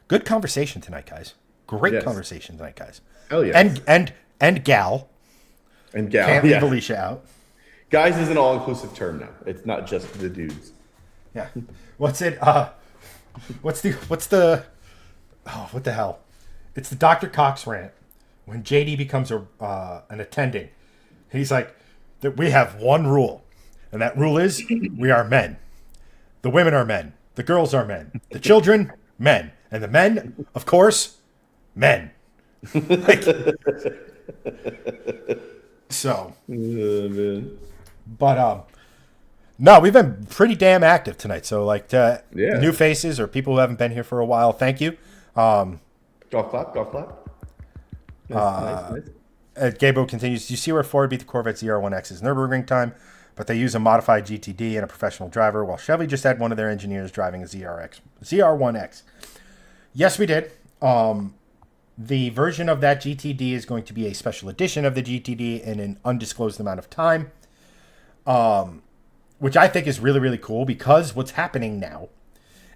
good conversation tonight, guys. Great conversation tonight, guys. Oh yeah. And gal. And gal. Can't leave Alicia out. Guys is an all-inclusive term now. It's not just the dudes. Yeah. What's the what the hell? It's the Dr. Cox rant when JD becomes an attending. He's like, that we have one rule, and that rule is we are men. The women are men. The girls are men. The children, men. And the men, of course, men. So. Man. But, no, we've been pretty damn active tonight. So, new faces or people who haven't been here for a while, thank you. Golf clap. Nice. Gabo continues, you see where Ford beat the Corvette ZR1X's Nürburgring time, but they use a modified GTD and a professional driver, while Chevy just had one of their engineers driving a ZR1X. Yes, we did. The version of that GTD is going to be a special edition of the GTD in an undisclosed amount of time, which I think is really, really cool because what's happening now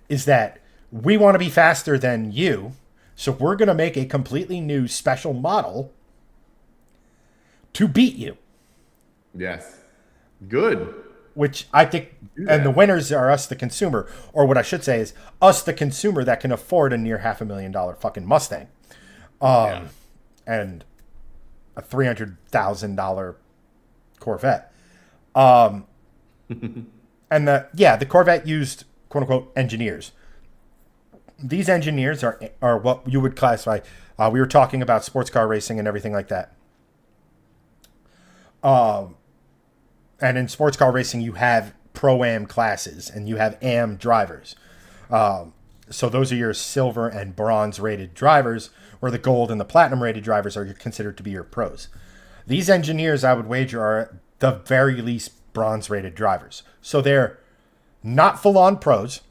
is that we want to be faster than you, so we're going to make a completely new special model to beat you. Yes. Good. Which I think, and the winners are us, the consumer, or what I should say is us, the consumer that can afford a near $500,000 fucking Mustang. And a $300,000 Corvette. And the Corvette used quote unquote engineers. These engineers are what you would classify. We were talking about sports car racing and everything like that. And in sports car racing, you have Pro-Am classes and you have Am drivers. So those are your silver and bronze rated drivers, where the gold and the platinum rated drivers are considered to be your pros. These engineers, I would wager, are at the very least bronze rated drivers. So they're not full on pros.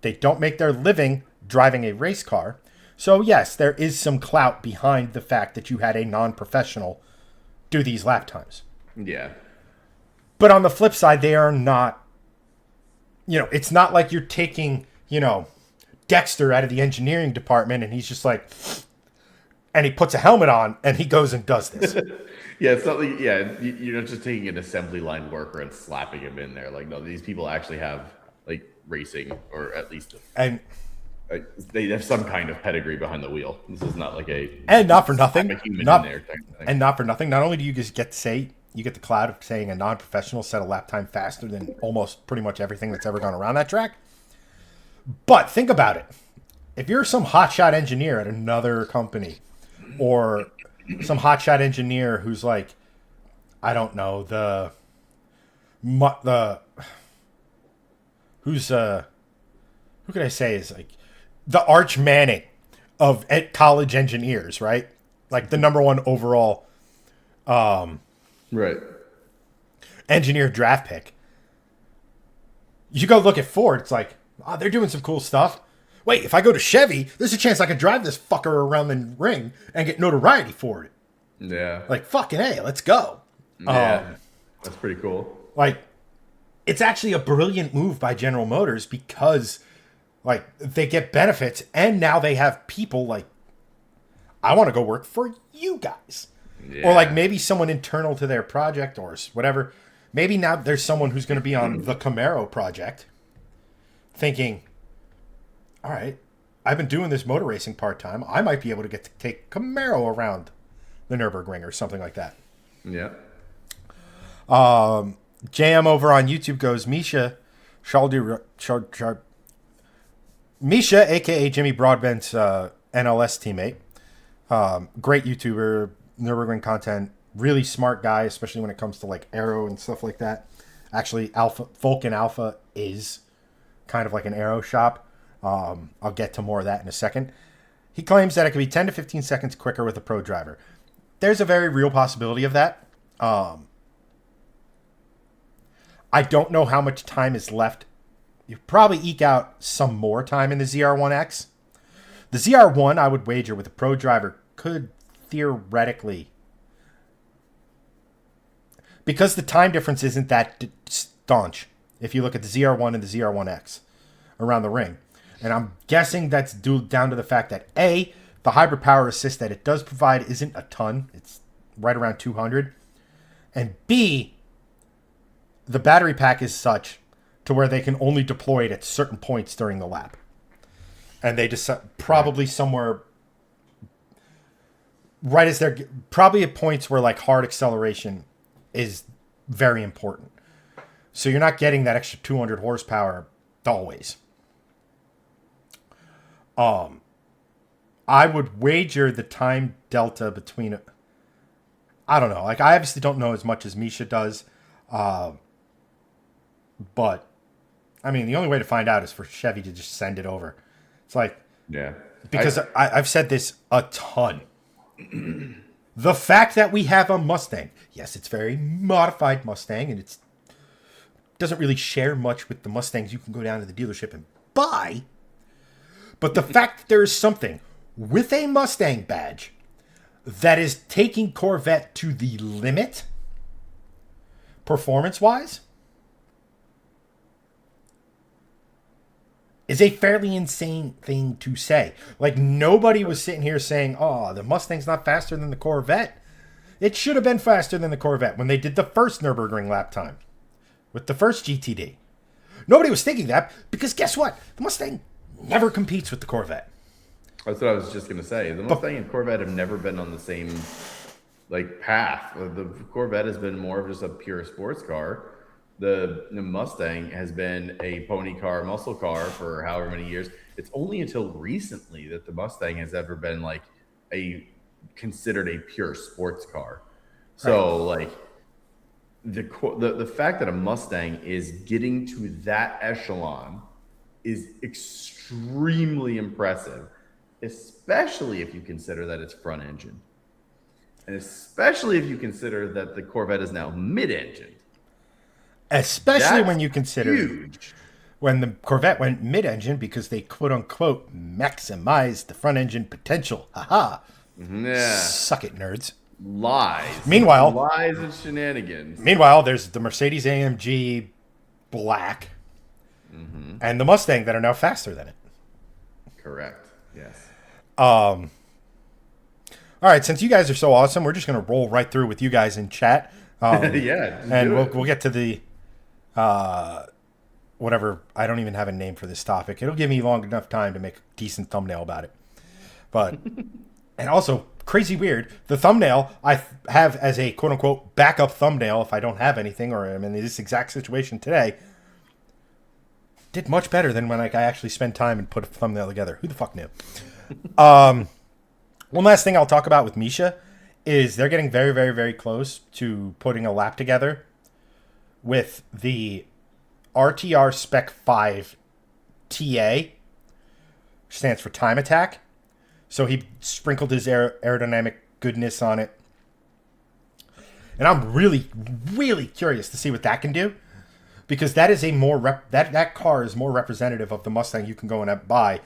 They don't make their living driving a race car. So yes, there is some clout behind the fact that you had a non-professional do these lap times. Yeah. But on the flip side, they are not, it's not like you're taking, Dexter out of the engineering department and he's just like, and he puts a helmet on and he goes and does this. Yeah, it's not like, you're not just taking an assembly line worker and slapping him in there. Like, no, these people actually have, racing, or at least, and they have some kind of pedigree behind the wheel. This is not like and not for nothing, not for nothing. Not only do you just get to say, you get the cloud of saying a non-professional set a lap time faster than almost pretty much everything that's ever gone around that track. But think about it. If you're some hotshot engineer at another company, or some hotshot engineer who's like, I don't know, who could I say is like the Arch Manning of college engineers, right? Like the number one overall right engineer draft pick. You go look at Ford, it's like, oh, they're doing some cool stuff. Wait, if I go to Chevy, there's a chance I can drive this fucker around the ring and get notoriety for it. Yeah. Like, fucking hey, let's go. Yeah. That's pretty cool. it's actually a brilliant move by General Motors because, like, they get benefits and now they have people like, I want to go work for you guys. Yeah. Or, like, maybe someone internal to their project or whatever. Maybe now there's someone who's going to be on the Camaro project thinking, all right, I've been doing this motor racing part-time. I might be able to get to take Camaro around the Nürburgring or something like that. Yeah. JM over on YouTube goes, Misha, a.k.a. Jimmy Broadbent's NLS teammate. Great YouTuber, Nürburgring content, really smart guy, especially when it comes to like aero and stuff like that. Actually, Vulcan Alpha is kind of like an aero shop. I'll get to more of that in a second. He claims that it could be 10 to 15 seconds quicker with a pro driver. There's a very real possibility of that. I don't know how much time is left. You probably eke out some more time in the ZR1X. The ZR1, I would wager, with a pro driver could theoretically, because the time difference isn't that staunch if you look at the ZR1 and the ZR1X around the ring. And I'm guessing that's due down to the fact that A, the hybrid power assist that it does provide isn't a ton. It's right around 200. And B, the battery pack is such to where they can only deploy it at certain points during the lap. And they just probably somewhere right as they're probably at points where like hard acceleration is very important. So you're not getting that extra 200 horsepower always. I would wager the time delta between, I don't know. Like, I obviously don't know as much as Misha does. But, I mean, the only way to find out is for Chevy to just send it over. It's like, Yeah. because I've said this a ton. The fact that we have a Mustang, yes, it's very modified Mustang, and it doesn't really share much with the Mustangs you can go down to the dealership and buy. But the fact that there is something with a Mustang badge that is taking Corvette to the limit, performance-wise, is a fairly insane thing to say. Like, nobody was sitting here saying, oh, the Mustang's not faster than the Corvette. It should have been faster than the Corvette when they did the first Nürburgring lap time with the first GTD. Nobody was thinking that because guess what? The Mustang never competes with the Corvette. That's what I was just gonna say. The Mustang and Corvette have never been on the same like path. The Corvette has been more of just a pure sports car. The Mustang has been a pony car, muscle car for however many years. It's only until recently that the Mustang has ever been like considered a pure sports car. So like the fact that a Mustang is getting to that echelon is extremely impressive, especially if you consider that it's front engine. And especially if you consider that the Corvette is now mid-engine. Especially That's when you consider huge. when the Corvette went mid-engine because they quote-unquote maximized the front engine potential. Haha. Yeah. Suck it, nerds. Lies. Meanwhile, lies and shenanigans. Meanwhile, there's the Mercedes AMG Black and the Mustang that are now faster than it. Correct. Yes. All right, since you guys are so awesome, we're just going to roll right through with you guys in chat. Yeah. And we'll get to the whatever. I don't even have a name for this topic. It'll give me long enough time to make a decent thumbnail about it. But and also crazy weird, the thumbnail I have as a quote unquote backup thumbnail if I don't have anything or I'm in this exact situation today did much better than when I actually spent time and put a thumbnail together. Who the fuck knew? One last thing I'll talk about with Misha is they're getting very, very, very close to putting a lap together with the RTR Spec 5 TA, which stands for Time Attack. So he sprinkled his aerodynamic goodness on it. And I'm really, really curious to see what that can do. Because that is a more that car is more representative of the Mustang you can go and buy,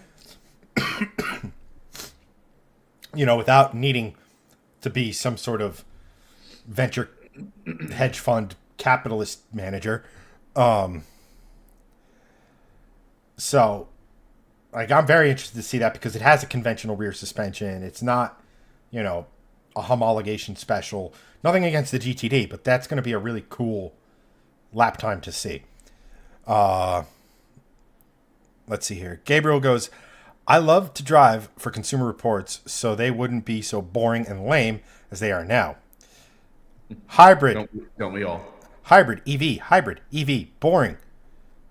without needing to be some sort of venture hedge fund capitalist manager. So, like, I'm very interested to see that because it has a conventional rear suspension. It's not, you know, a homologation special. Nothing against the GTD, but that's going to be a really cool lap time to see. Let's see here. Gabriel goes, I love to drive for Consumer Reports so they wouldn't be so boring and lame as they are now. Hybrid. Don't we all? Hybrid EV, boring.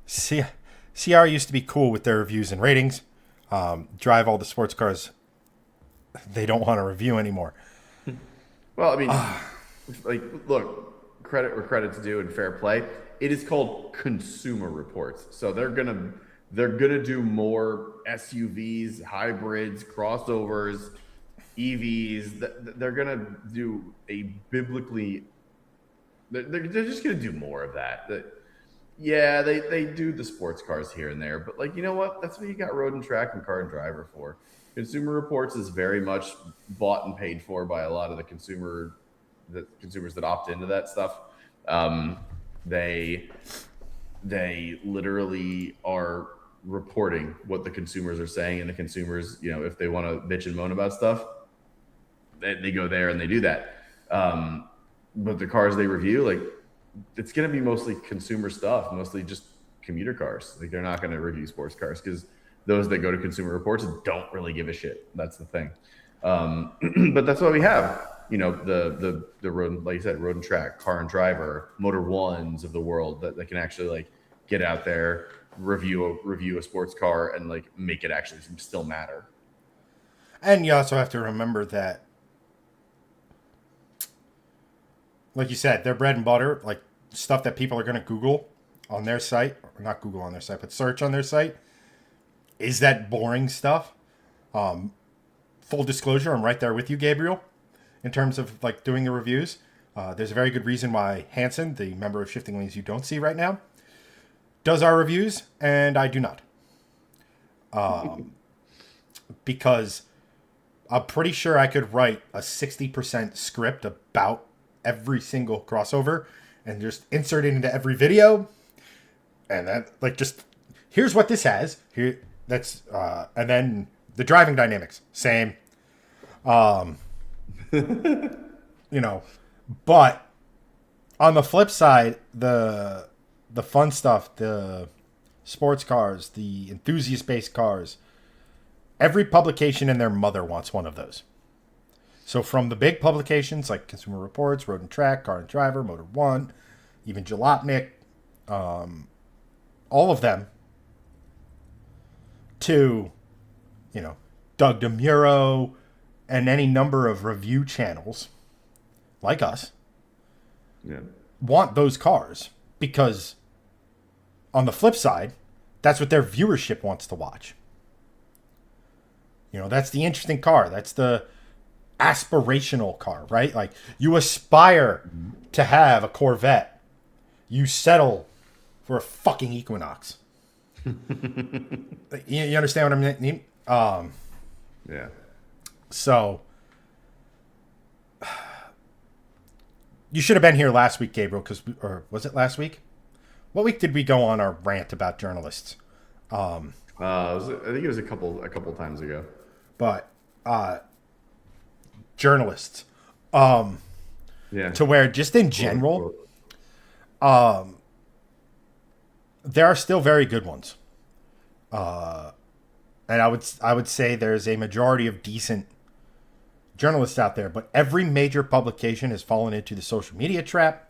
CR used to be cool with their reviews and ratings. Drive all the sports cars they don't want to review anymore. Well, I mean, like, look, credit where credit's due and fair play. It is called Consumer Reports, so they're gonna do more SUVs, hybrids, crossovers, EVs. They're gonna do a biblically. They're just gonna do more of that. Yeah, they do the sports cars here and there, but, like, you know what? That's what you got Road and Track and Car and Driver for. Consumer Reports is very much bought and paid for by a lot of the consumers that opt into that stuff. They literally are reporting what the consumers are saying, and the consumers, you know, if they want to bitch and moan about stuff, they go there and they do that. But the cars they review, like, it's going to be mostly consumer stuff, mostly just commuter cars. Like, they're not going to review sports cars because those that go to Consumer Reports don't really give a shit. That's the thing. But that's why we have, you know, the road, like you said, Road and Track, Car and Driver, Motor Ones of the world that can actually, like, get out there, review a sports car and, like, make it actually still matter. And you also have to remember that, like you said, their bread and butter, like stuff that people are going to Google on their site, or not Google on their site, but search on their site, is that boring stuff. Full disclosure, I'm right there with you, Gabriel, in terms of, like, doing the reviews. There's a very good reason why Hanson, the member of Shifting Lanes you don't see right now, does our reviews, and I do not. Because I'm pretty sure I could write a 60% script about every single crossover and just insert it into every video. And then, like, just, here's what this has. Here, that's, and then the driving dynamics, same. You know, but on the flip side, the fun stuff, the sports cars, the enthusiast-based cars, every publication and their mother wants one of those. So from the big publications like Consumer Reports, Road and Track, Car and Driver, Motor One, even Jalopnik, all of them, to, you know, Doug DeMuro and any number of review channels like us, want those cars because on the flip side, that's what their viewership wants to watch. You know, that's the interesting car. That's the aspirational car, right? Like, you aspire to have a Corvette. You settle for a fucking Equinox. You understand what I mean? Yeah. So, you should have been here last week, Gabriel, or was it last week? What week did we go on our rant about journalists? I think it was a couple times ago. But journalists, yeah, to where just in general, there are still very good ones, and I would say there's a majority of decent journalists out there. But every major publication has fallen into the social media trap,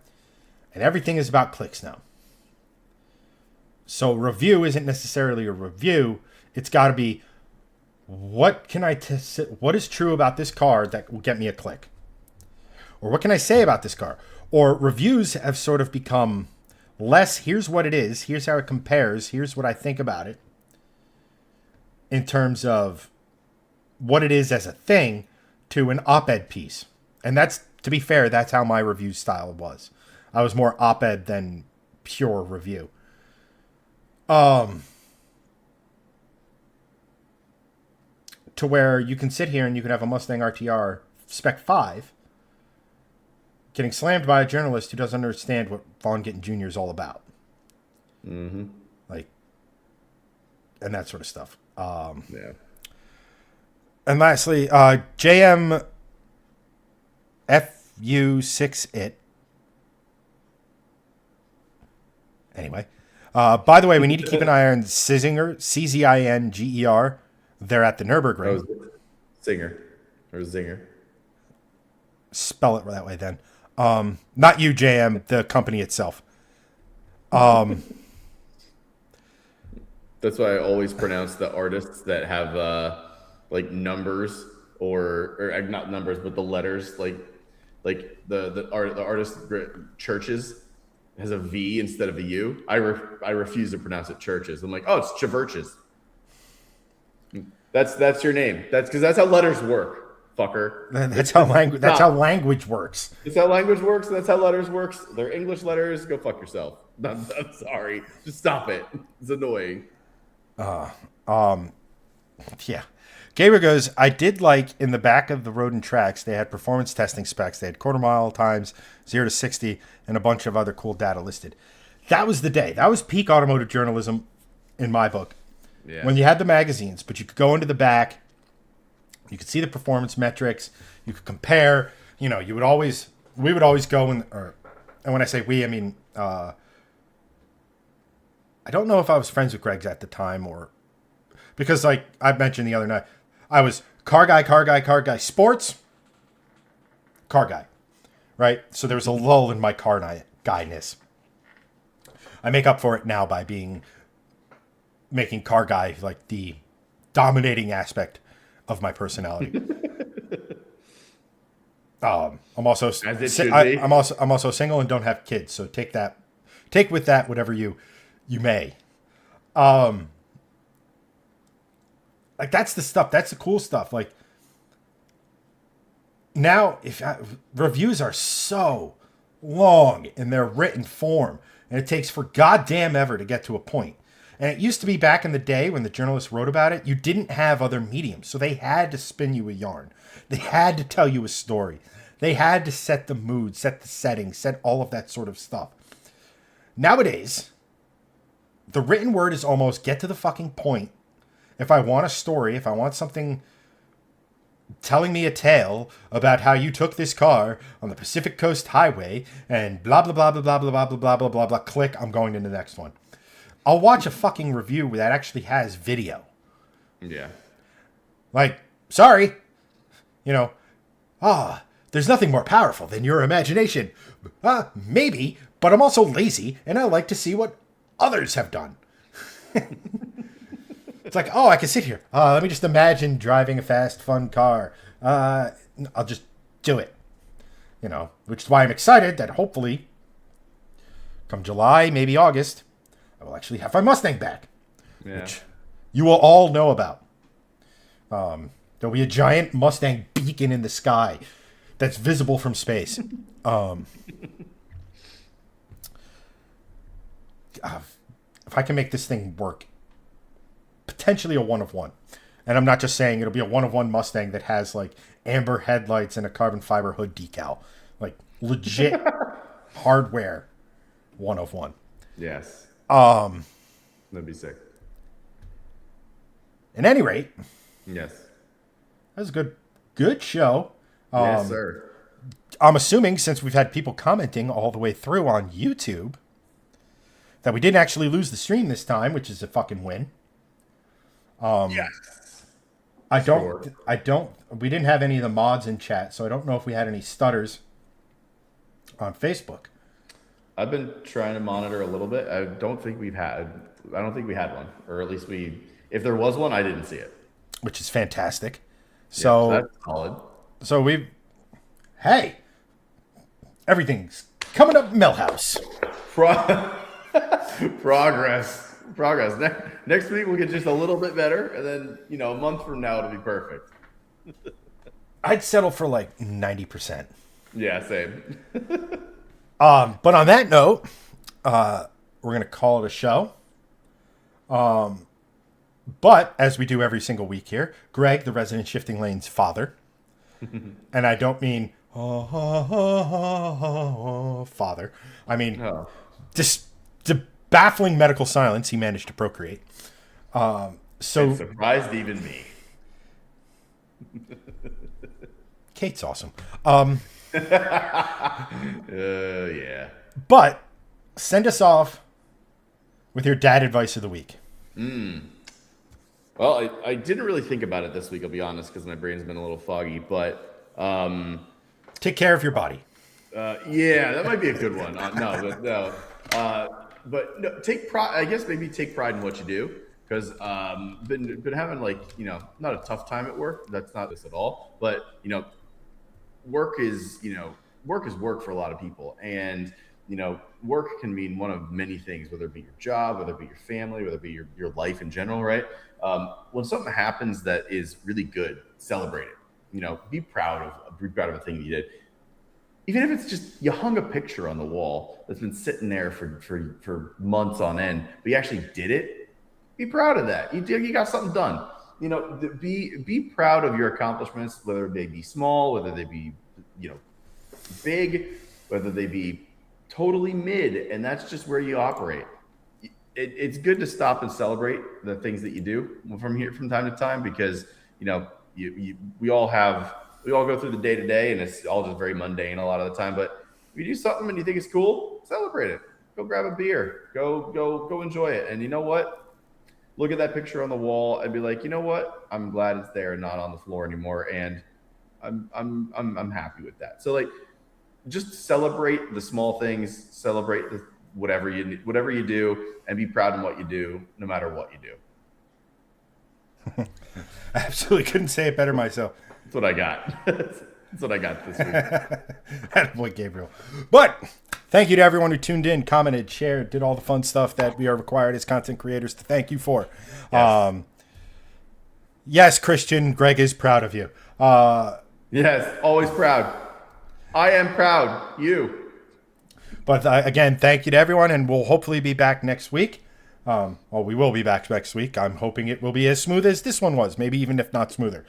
and everything is about clicks now. So review isn't necessarily a review; it's got to be, what can what is true about this car that will get me a click? Or what can I say about this car? Or reviews have sort of become less, here's what it is, here's how it compares, here's what I think about it, in terms of what it is as a thing, to an op-ed piece. And that's, to be fair, that's how my review style was. I was more op-ed than pure review. To where you can sit here and you can have a Mustang RTR Spec 5 getting slammed by a journalist who doesn't understand what Vaughn Gittin Jr. is all about. Like, and that sort of stuff. Yeah. And lastly, JM FU6IT. Anyway, by the way, we need to keep an eye on Cizinger, CZINGER. They're at the Nürburgring. Oh, Singer or Zinger. Spell it that way then. Not you, JM, the company itself. That's why I always pronounce the artists that have like numbers or not numbers, but the letters like the artist churches has a V instead of a U. I refuse to pronounce it churches. I'm like, oh, it's Chiverches. That's your name. That's because that's how letters work, fucker. That's how language. That's how language works. It's how language works. That's how letters works. They're English letters. Go fuck yourself. I'm sorry. Just stop it. It's annoying. Yeah. Gabriel goes, I did like in the back of the Rodent tracks, they had performance testing specs. They had quarter mile times, 0 to 60, and a bunch of other cool data listed. That was the day. That was peak automotive journalism in my book. Yeah. When you had the magazines, but you could go into the back, you could see the performance metrics, you could compare, we would always go and when I say we, I mean, I don't know if I was friends with Greg's at the time or because like I mentioned the other night, I was car guy, sports, car guy, right? So there was a lull in my car guyness. I make up for it now by making car guy like the dominating aspect of my personality. I'm also I'm also single and don't have kids, so take with that whatever you may. Like that's the stuff. That's the cool stuff. Like now, reviews are so long in their written form, and it takes for goddamn ever to get to a point. And it used to be back in the day when the journalists wrote about it, you didn't have other mediums, so they had to spin you a yarn. They had to tell you a story. They had to set the mood, set the setting, set all of that sort of stuff. Nowadays, the written word is almost get to the fucking point. If I want a story, if I want something telling me a tale about how you took this car on the Pacific Coast Highway and blah, blah, blah, blah, blah, blah, blah, blah, blah, blah, blah, click, I'm going to the next one. I'll watch a fucking review that actually has video. Yeah. Like, sorry, there's nothing more powerful than your imagination. Maybe, but I'm also lazy and I like to see what others have done. It's like, I can sit here. Let me just imagine driving a fast, fun car. I'll just do it. Which is why I'm excited that hopefully come July, maybe August, I will actually have my Mustang back. Yeah. Which you will all know about. There'll be a giant Mustang beacon in the sky that's visible from space. If I can make this thing work, potentially a 1-of-1. And I'm not just saying it'll be a 1-of-1 Mustang that has like amber headlights and a carbon fiber hood decal. Like legit hardware 1-of-1. Yes. That'd be sick. At any rate. Yes. That was a good show. Yes, sir. I'm assuming since we've had people commenting all the way through on YouTube that we didn't actually lose the stream this time, which is a fucking win. Yes. We didn't have any of the mods in chat, so I don't know if we had any stutters on Facebook. I've been trying to monitor a little bit. I don't think we had one, or at least if there was one, I didn't see it. Which is fantastic. So that's solid. So hey, everything's coming up Millhouse. Progress. Next week we'll get just a little bit better, and then a month from now it'll be perfect. I'd settle for like 90%. Yeah, same. But on that note, we're gonna call it a show. But as we do every single week here, Greg, the resident Shifting Lanes father, and I don't mean father. I mean just the baffling medical silence, he managed to procreate. So It surprised even me. Kate's awesome. Yeah. But send us off with your dad advice of the week. Well, I didn't really think about it this week, I'll be honest, because my brain's been a little foggy. But Take care of your body. yeah, that might be a good one. But no, take pride. I guess maybe take pride in what you do, because been having not a tough time at work. That's not this at all. But work is work for a lot of people, and work can mean one of many things, whether it be your job, whether it be your family, whether it be your life in general, right? When something happens that is really good, celebrate it. Be proud of a thing you did. Even if it's just you hung a picture on the wall that's been sitting there for months on end, but you actually did it, be proud of that. You got something done. Be proud of your accomplishments, whether they be small, whether they be big, whether they be totally mid, and that's just where you operate. It's good to stop and celebrate the things that you do from time to time, because we all go through the day to day, and it's all just very mundane a lot of the time. But if you do something and you think it's cool, celebrate it. Go grab a beer. Go enjoy it. And you know what? Look at that picture on the wall and be like, you know what? I'm glad it's there and not on the floor anymore, and I'm happy with that. So just celebrate the small things, celebrate whatever you do, and be proud in what you do, no matter what you do. I absolutely couldn't say it better myself. That's what I got. That's what I got this week. Attaboy, Gabriel. But thank you to everyone who tuned in, commented, shared, did all the fun stuff that we are required as content creators to thank you for. Yes, yes, Christian, Greg is proud of you. Yes, always proud. I am proud. You. But again, thank you to everyone, and we'll hopefully be back next week. We will be back next week. I'm hoping it will be as smooth as this one was, maybe even if not smoother.